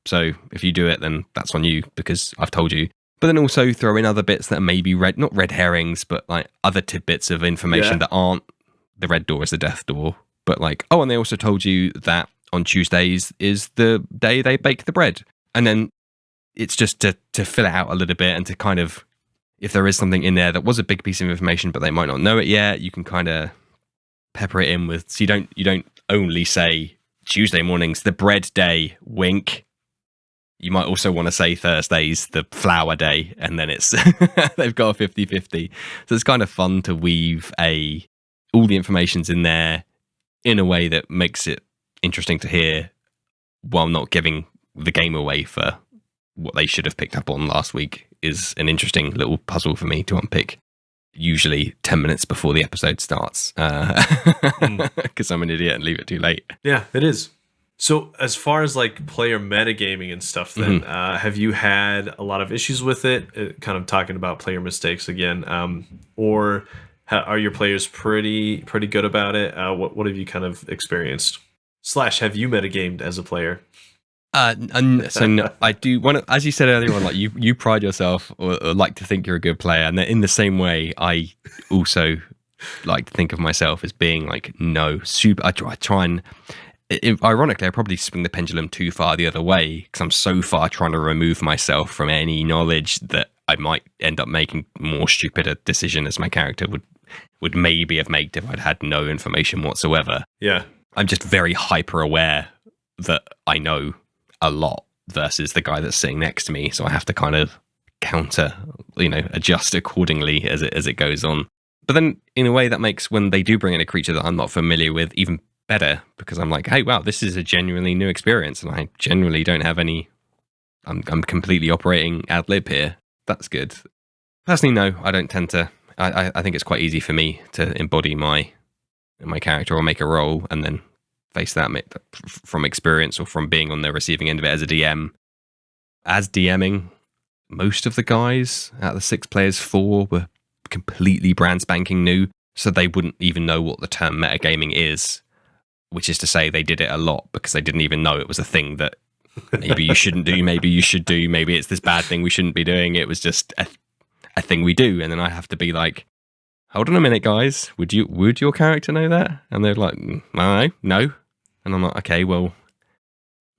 so if you do it, then that's on you because I've told you. But then also throw in other bits that are maybe not red herrings, but like other tidbits of information that aren't the red door is the death door. But like, oh, and they also told you that on Tuesdays is the day they bake the bread. And then it's just to fill it out a little bit, and to kind of, if there is something in there that was a big piece of information, but they might not know it yet, you can kind of pepper it in with, so you don't only say Tuesday morning's the bread day, wink. You might also want to say Thursday's the flour day, and then it's they've got a 50-50. So it's kind of fun to weave all the information's in there in a way that makes it interesting to hear, while not giving the game away for what they should have picked up on last week. Is an interesting little puzzle for me to unpick, usually 10 minutes before the episode starts, because I'm an idiot and leave it too late. Yeah, it is. So as far as like player metagaming and stuff, then have you had a lot of issues with it? Kind of talking about player mistakes again, or are your players pretty good about it? What have you kind of experienced? / have you metagamed as a player? So no, I do. As you said earlier on, like you pride yourself or like to think you're a good player, and in the same way, I also like to think of myself as being like super. I try and. Ironically, I probably swing the pendulum too far the other way, because I'm so far trying to remove myself from any knowledge that I might end up making more stupid a decision as my character would maybe have made if I'd had no information whatsoever. Yeah, I'm just very hyper aware that I know a lot versus the guy that's sitting next to me, so I have to kind of counter, adjust accordingly as it goes on. But then, in a way, that makes when they do bring in a creature that I'm not familiar with even better, because I'm like, hey, wow, this is a genuinely new experience, and I generally don't have any. I'm completely operating ad lib here. That's good. Personally, no, I don't tend to. I think it's quite easy for me to embody my character or make a role, and then face that from experience or from being on the receiving end of it as a DM. As DMing, most of the guys out of the 6 players, 4 were completely brand spanking new, so they wouldn't even know what the term metagaming is. Which is to say, they did it a lot because they didn't even know it was a thing that maybe you shouldn't do, maybe you should do, maybe it's this bad thing we shouldn't be doing. It was just a thing we do. And then I have to be like, hold on a minute, guys. Would your character know that? And they're like, no. And I'm like, okay, well,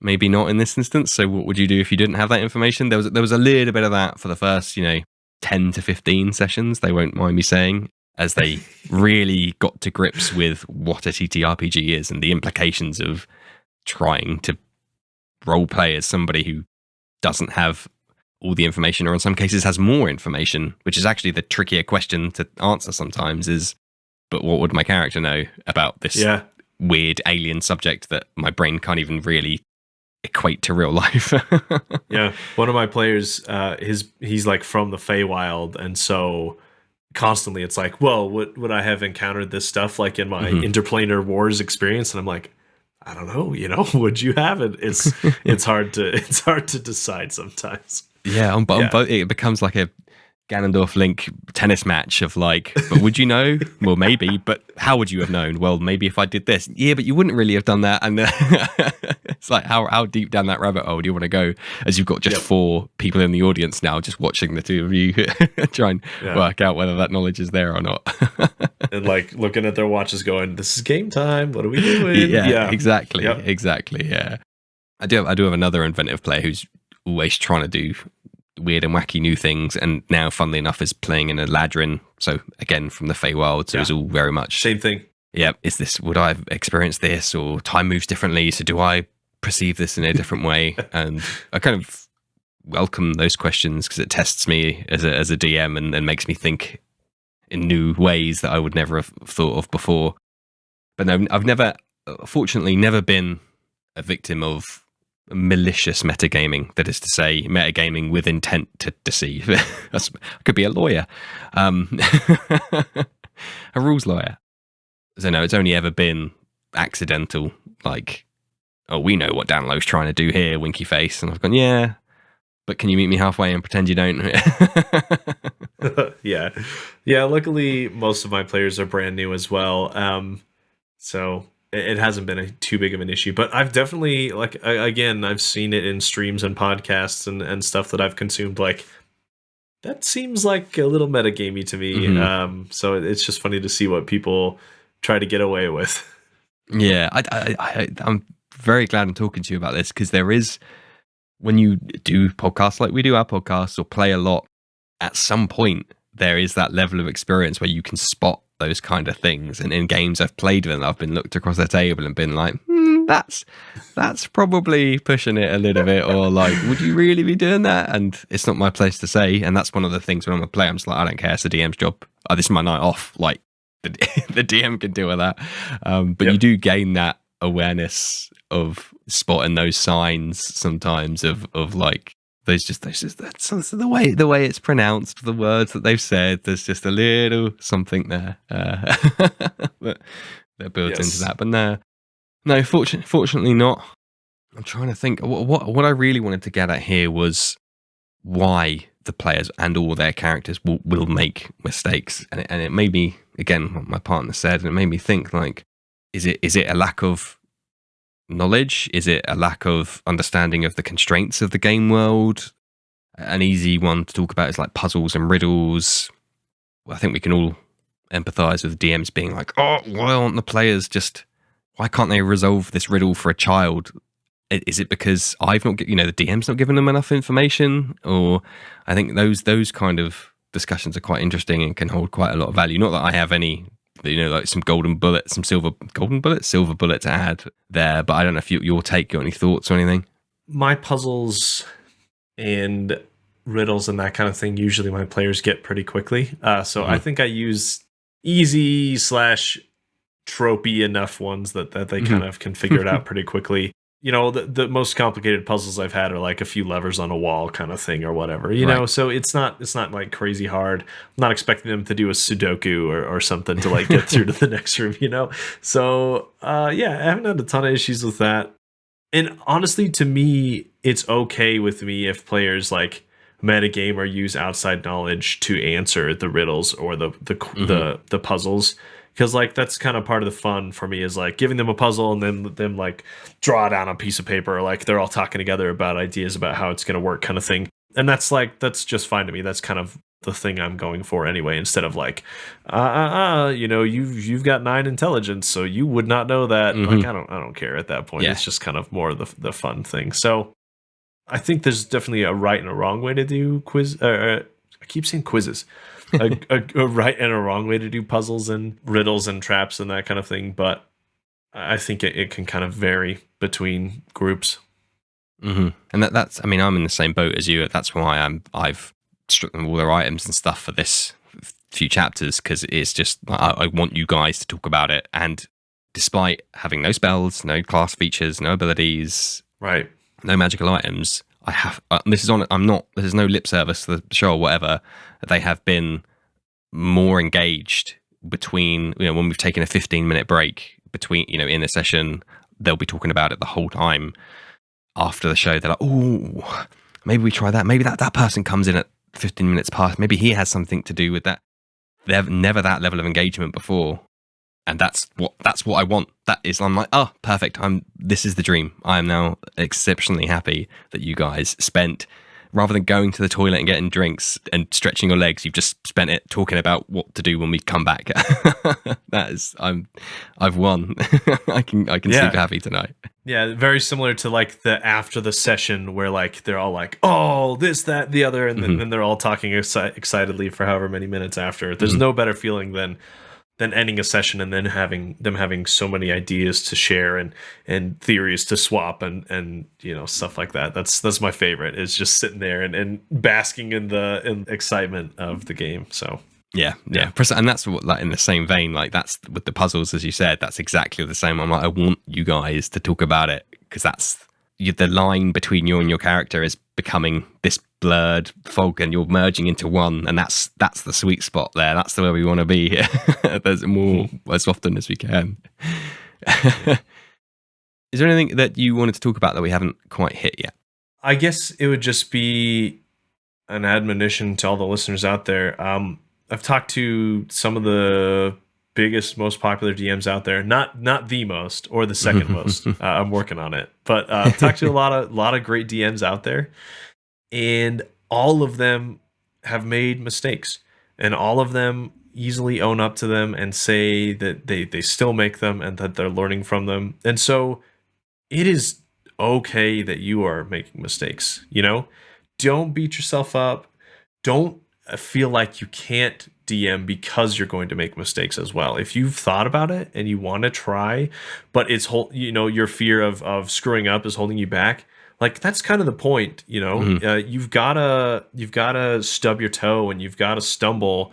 maybe not in this instance. So what would you do if you didn't have that information? There was a little bit of that for the first, 10 to 15 sessions. They won't mind me saying, as they really got to grips with what a ttrpg is and the implications of trying to role play as somebody who doesn't have all the information, or in some cases has more information, which is actually the trickier question to answer sometimes is, but what would my character know about this weird alien subject that my brain can't even really equate to real life? Yeah, one of my players, he's like from the Feywild, and so constantly it's like, well, would I have encountered this stuff like in my interplanar wars experience? And I'm like, I don't know, would you have it? It's hard to decide sometimes. Yeah, on both, it becomes like a Ganondorf Link tennis match of like, but would you know? Well, maybe, but how would you have known? Well, maybe if I did this. Yeah, but you wouldn't really have done that. And it's like, how deep down that rabbit hole do you want to go, as you've got just 4 people in the audience now just watching the 2 of you try and work out whether that knowledge is there or not. And like looking at their watches going, this is game time. What are we doing? Yeah. Exactly. Yeah. I do have another inventive player who's always trying to do weird and wacky new things, and now funnily enough is playing in a Ladrin, so again from the Feywild, so it's all very much same thing. Would I have experienced this, or time moves differently, so do I perceive this in a different way? And I kind of welcome those questions because it tests me as a DM and makes me think in new ways that I would never have thought of before. But no, I've fortunately never been a victim of malicious metagaming, that is to say, metagaming with intent to deceive. I could be a lawyer, a rules lawyer. So no, it's only ever been accidental, like oh, we know what Danlo's trying to do here, winky face. And I've gone, yeah, but can you meet me halfway and pretend you don't? Yeah. Yeah, luckily most of my players are brand new as well. So it hasn't been too big of an issue, but I've definitely, like, again, I've seen it in streams and podcasts and stuff that I've consumed. Like, that seems like a little metagamey to me. Mm-hmm. So it's just funny to see what people try to get away with. Yeah, I'm very glad I'm talking to you about this, because there is, when you do podcasts like we do our podcasts or play a lot, at some point there is that level of experience where you can spot those kind of things. And in games I've played with, I've been looked across the table and been like, that's probably pushing it a little bit, or like, would you really be doing that? And it's not my place to say. And that's one of the things when I'm a player, I'm just like, I don't care, it's the DM's job. Oh, this is my night off. Like, the DM can deal with that. But you do gain that awareness of spotting those signs sometimes of like, that's the way it's pronounced, the words that they've said. There's just a little something there that builds into that. But no, fortunately not. I'm trying to think. What I really wanted to get at here was why the players and all their characters will make mistakes, and it made me, again, what my partner said, and it made me think, like, is it a lack of knowledge? Is it a lack of understanding of the constraints of the game world? An easy one to talk about is like puzzles and riddles. Well, I think we can all empathize with DMs being like, oh, why can't they resolve this riddle for a child? Is it because I've not, the DM's not given them enough information? Or I think those kind of discussions are quite interesting and can hold quite a lot of value. Not that I have any, like some silver bullet to add there, but I don't know if your take, got any thoughts or anything? My puzzles and riddles and that kind of thing, usually my players get pretty quickly. So I think I use easy / tropey enough ones that they kind of can figure it out pretty quickly. The most complicated puzzles I've had are like a few levers on a wall kind of thing or whatever, know, so it's not like crazy hard. I'm not expecting them to do a Sudoku or something to like get through to the next room, So, yeah, I haven't had a ton of issues with that. And honestly, to me, it's okay with me if players like metagame or use outside knowledge to answer the riddles or the puzzles. Because like that's kind of part of the fun for me, is like giving them a puzzle and then them like draw down a piece of paper, or like they're all talking together about ideas about how it's going to work, kind of thing. And that's just fine to me. That's kind of the thing I'm going for anyway. Instead of like, you've got 9 intelligence, so you would not know that. Like I don't care at that point. Yeah. It's just kind of more the fun thing. So I think there's definitely a right and a wrong way to do quiz. I keep saying quizzes. a right and a wrong way to do puzzles and riddles and traps and that kind of thing, but I think it can kind of vary between groups. And that's, I mean, I'm in the same boat as you. That's why I've stripped them all their items and stuff for this few chapters, because it's just, I want you guys to talk about it. And despite having no spells, no class features, no abilities, right, no magical items, I have, this is no lip service to the show or whatever. They have been more engaged between, when we've taken a 15-minute break between, in a session, they'll be talking about it the whole time. After the show, they're like, oh, maybe we try that. Maybe that person comes in at 15 minutes past. Maybe he has something to do with that. They've never that level of engagement before. And that's what I want. I'm like, oh, perfect. This is the dream. I am now exceptionally happy that you guys spent, rather than going to the toilet and getting drinks and stretching your legs, you've just spent it talking about what to do when we come back. I've won. I can sleep happy tonight. Yeah, very similar to like the after the session where like they're all like, oh, this, that, the other, and then they're all talking excitedly for however many minutes after. There's no better feeling than ending a session and then having so many ideas to share and theories to swap and stuff like that. That's my favorite, is just sitting there and basking in the excitement of the game. So yeah. And that's what, like, in the same vein, like that's with the puzzles, as you said, that's exactly the same. I'm like, I want you guys to talk about it, because that's the line between you and your character is becoming this blurred fog, and you're merging into one, and that's the sweet spot there. That's the way we want to be. There's more as often as we can. Is there anything that you wanted to talk about that we haven't quite hit yet? I guess it would just be an admonition to all the listeners out there. I've talked to some of the biggest, most popular DMs out there. Not the most or the second most. I'm working on it, but I've talked to a lot of great DMs out there, and all of them have made mistakes, and all of them easily own up to them and say that they still make them and that they're learning from them. And so it is okay that you are making mistakes. Don't beat yourself up. Don't feel like you can't DM because you're going to make mistakes as well. If you've thought about it and you want to try, but it's your fear of screwing up is holding you back. Like, that's kind of the point. You've gotta stub your toe, and you've got to stumble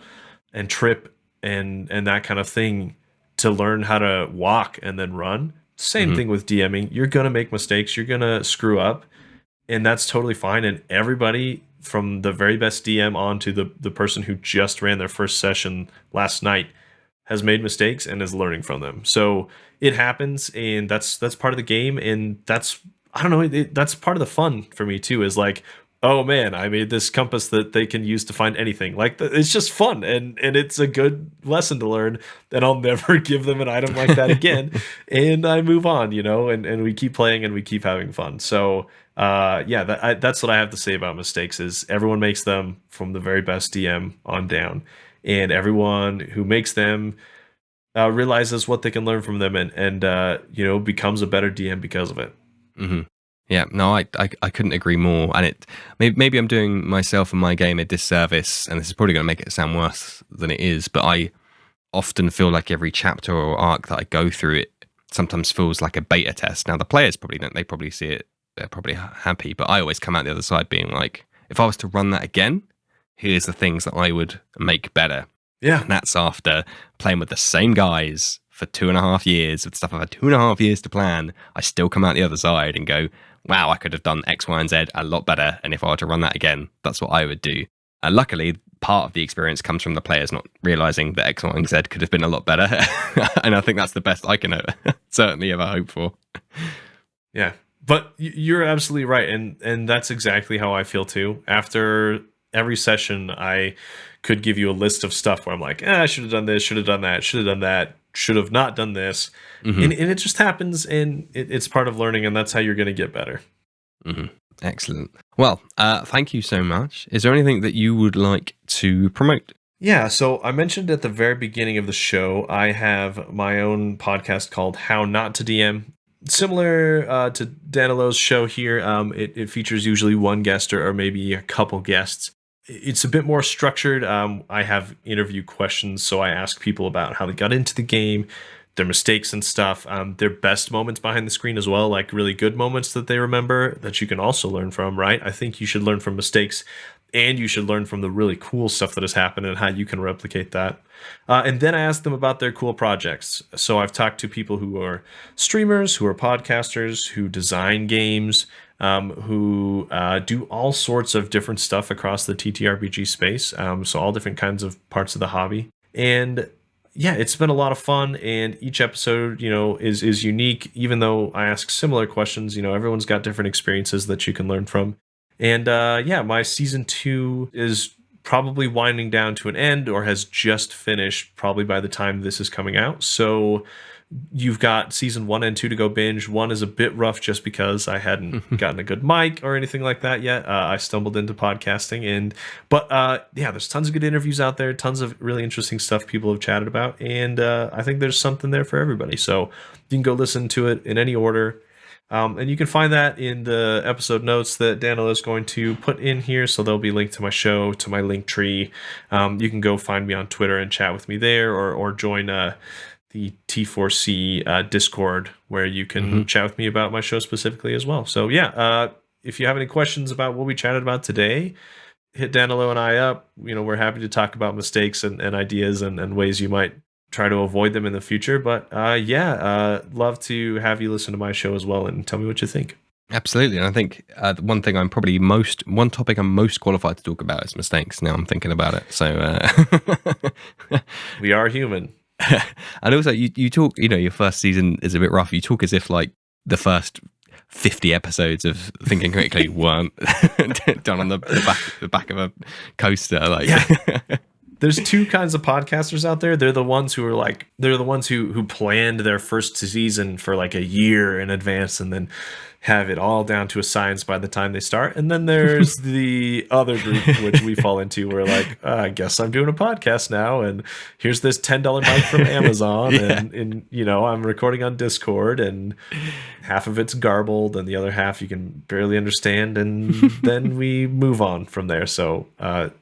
and trip and that kind of thing to learn how to walk and then run. Same thing with DMing. You're gonna make mistakes. You're gonna screw up, and that's totally fine. And everybody, from the very best DM on to the person who just ran their first session last night, has made mistakes and is learning from them. So it happens, and that's part of the game. And that's, I don't know, that's part of the fun for me too, is like, oh man, I made this compass that they can use to find anything. Like, it's just fun, and it's a good lesson to learn, and I'll never give them an item like that again. And I move on, and we keep playing and we keep having fun. So that's what I have to say about mistakes, is everyone makes them, from the very best DM on down, and everyone who makes them realizes what they can learn from them, and becomes a better DM because of it. Mm-hmm. Yeah, no, I couldn't agree more. And maybe I'm doing myself and my game a disservice, and this is probably going to make it sound worse than it is, but I often feel like every chapter or arc that I go through, it sometimes feels like a beta test. Now, the players probably don't. They probably see it. They're probably happy, but I always come out the other side being like, if I was to run that again, here's the things that I would make better. Yeah. And that's after playing with the same guys for 2.5 years, with stuff I've had 2.5 years to plan. I still come out the other side and go, wow, I could have done X, Y, and Z a lot better. And if I were to run that again, that's what I would do. And luckily, part of the experience comes from the players not realizing that X, Y, and Z could have been a lot better. And I think that's the best I can certainly ever hope for. Yeah, but you're absolutely right. And that's exactly how I feel too. After every session, I could give you a list of stuff where I'm like, I should have done this, should have done that, should have done that, should have not done this. Mm-hmm. And it just happens, and it's part of learning, and that's how you're going to get better. Mm-hmm. Excellent. Well, thank you so much. Is there anything that you would like to promote? Yeah, so I mentioned at the very beginning of the show, I have my own podcast called How Not to DM. Similar to Danilo's show here, it features usually one guest or maybe a couple guests. It's a bit more structured. I have interview questions, so I ask people about how they got into the game, their mistakes and stuff, their best moments behind the screen as well, like really good moments that they remember that you can also learn from, right? I think you should learn from mistakes, and you should learn from the really cool stuff that has happened and how you can replicate that. And then I ask them about their cool projects. So I've talked to people who are streamers, who are podcasters, who design games, who do all sorts of different stuff across the ttrpg space. So all different kinds of parts of the hobby. And yeah, it's been a lot of fun, and each episode, is unique. Even though I ask similar questions, everyone's got different experiences that you can learn from. And my season 2 is probably winding down to an end, or has just finished probably by the time this is coming out. So you've got season 1 and 2 to go binge. 1 is a bit rough just because I hadn't gotten a good mic or anything like that yet. I stumbled into podcasting, but there's tons of good interviews out there, tons of really interesting stuff people have chatted about, and I think there's something there for everybody. So you can go listen to it in any order. And you can find that in the episode notes that Daniel is going to put in here. So there'll be a link to my show, to my link tree. You can go find me on Twitter and chat with me there, or join the T4C Discord, where you can chat with me about my show specifically as well. So if you have any questions about what we chatted about today, hit Danilo and I up. We're happy to talk about mistakes and ideas and ways you might try to avoid them in the future. But love to have you listen to my show as well and tell me what you think. Absolutely. And I think one topic I'm most qualified to talk about is mistakes. Now I'm thinking about it. So we are human. And also you talk, your first season is a bit rough. You talk as if like the first 50 episodes of Thinking Critically weren't done on the back of a coaster. Like, yeah. There's two kinds of podcasters out there. They're the ones who are they're the ones who planned their first season for like a year in advance and then have it all down to a science by the time they start. And then there's the other group, which we fall into, where like, I guess I'm doing a podcast now, and here's this $10 mic from Amazon, Yeah. and I'm recording on Discord, and half of it's garbled, and the other half you can barely understand, and then we move on from there. So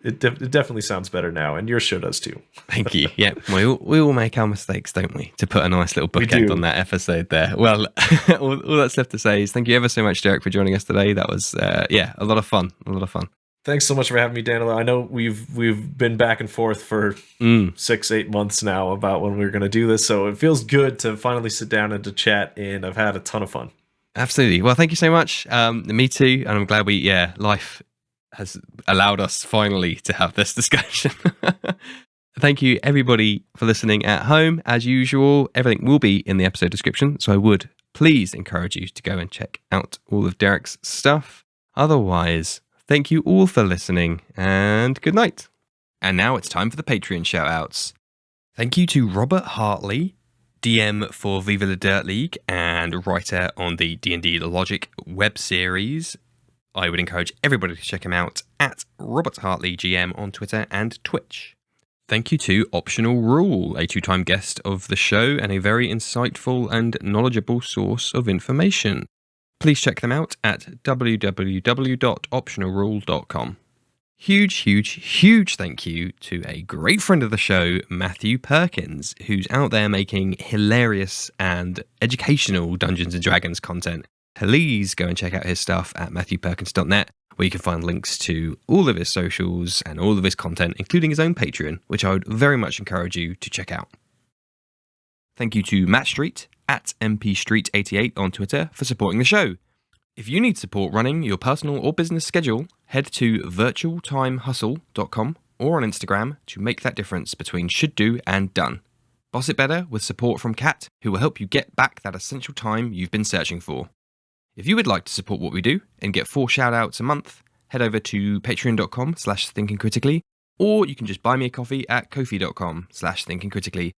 it definitely sounds better now, and your show does too. Thank you. Yeah, we all make our mistakes, don't we? To put a nice little bookend on that episode there. Well, all that's left to say is thank you ever so much, Derrick, for joining us today. That was, a lot of fun. Thanks so much for having me, Danilo. I know we've been back and forth for 6-8 months now about when we were going to do this, so it feels good to finally sit down and to chat, and I've had a ton of fun. Absolutely. Well, thank you so much. Me too, and I'm glad life has allowed us finally to have this discussion. Thank you, everybody, for listening at home. As usual, everything will be in the episode description, so I would please encourage you to go and check out all of Derrick's stuff. Otherwise, thank you all for listening, and good night. And now it's time for the Patreon shout-outs. Thank you to Robert Hartley, DM for Viva la Dirt League and writer on the D&D Logic web series. I would encourage everybody to check him out at Robert Hartley GM on Twitter and Twitch. Thank you to Optional Rule, a 2-time guest of the show and a very insightful and knowledgeable source of information. Please check them out at www.optionalrule.com. Huge thank you to a great friend of the show, Matthew Perkins, who's out there making hilarious and educational Dungeons & Dragons content. Please go and check out his stuff at matthewperkins.net, where you can find links to all of his socials and all of his content, including his own Patreon, which I would very much encourage you to check out. Thank you to Matt Street, at mpstreet88 on Twitter, for supporting the show. If you need support running your personal or business schedule, head to virtualtimehustle.com or on Instagram to make that difference between should do and done. Boss it better with support from Kat, who will help you get back that essential time you've been searching for. If you would like to support what we do and get 4 shout-outs a month, head over to patreon.com/thinkingcritically, or you can just buy me a coffee at ko-fi.com/thinkingcritically,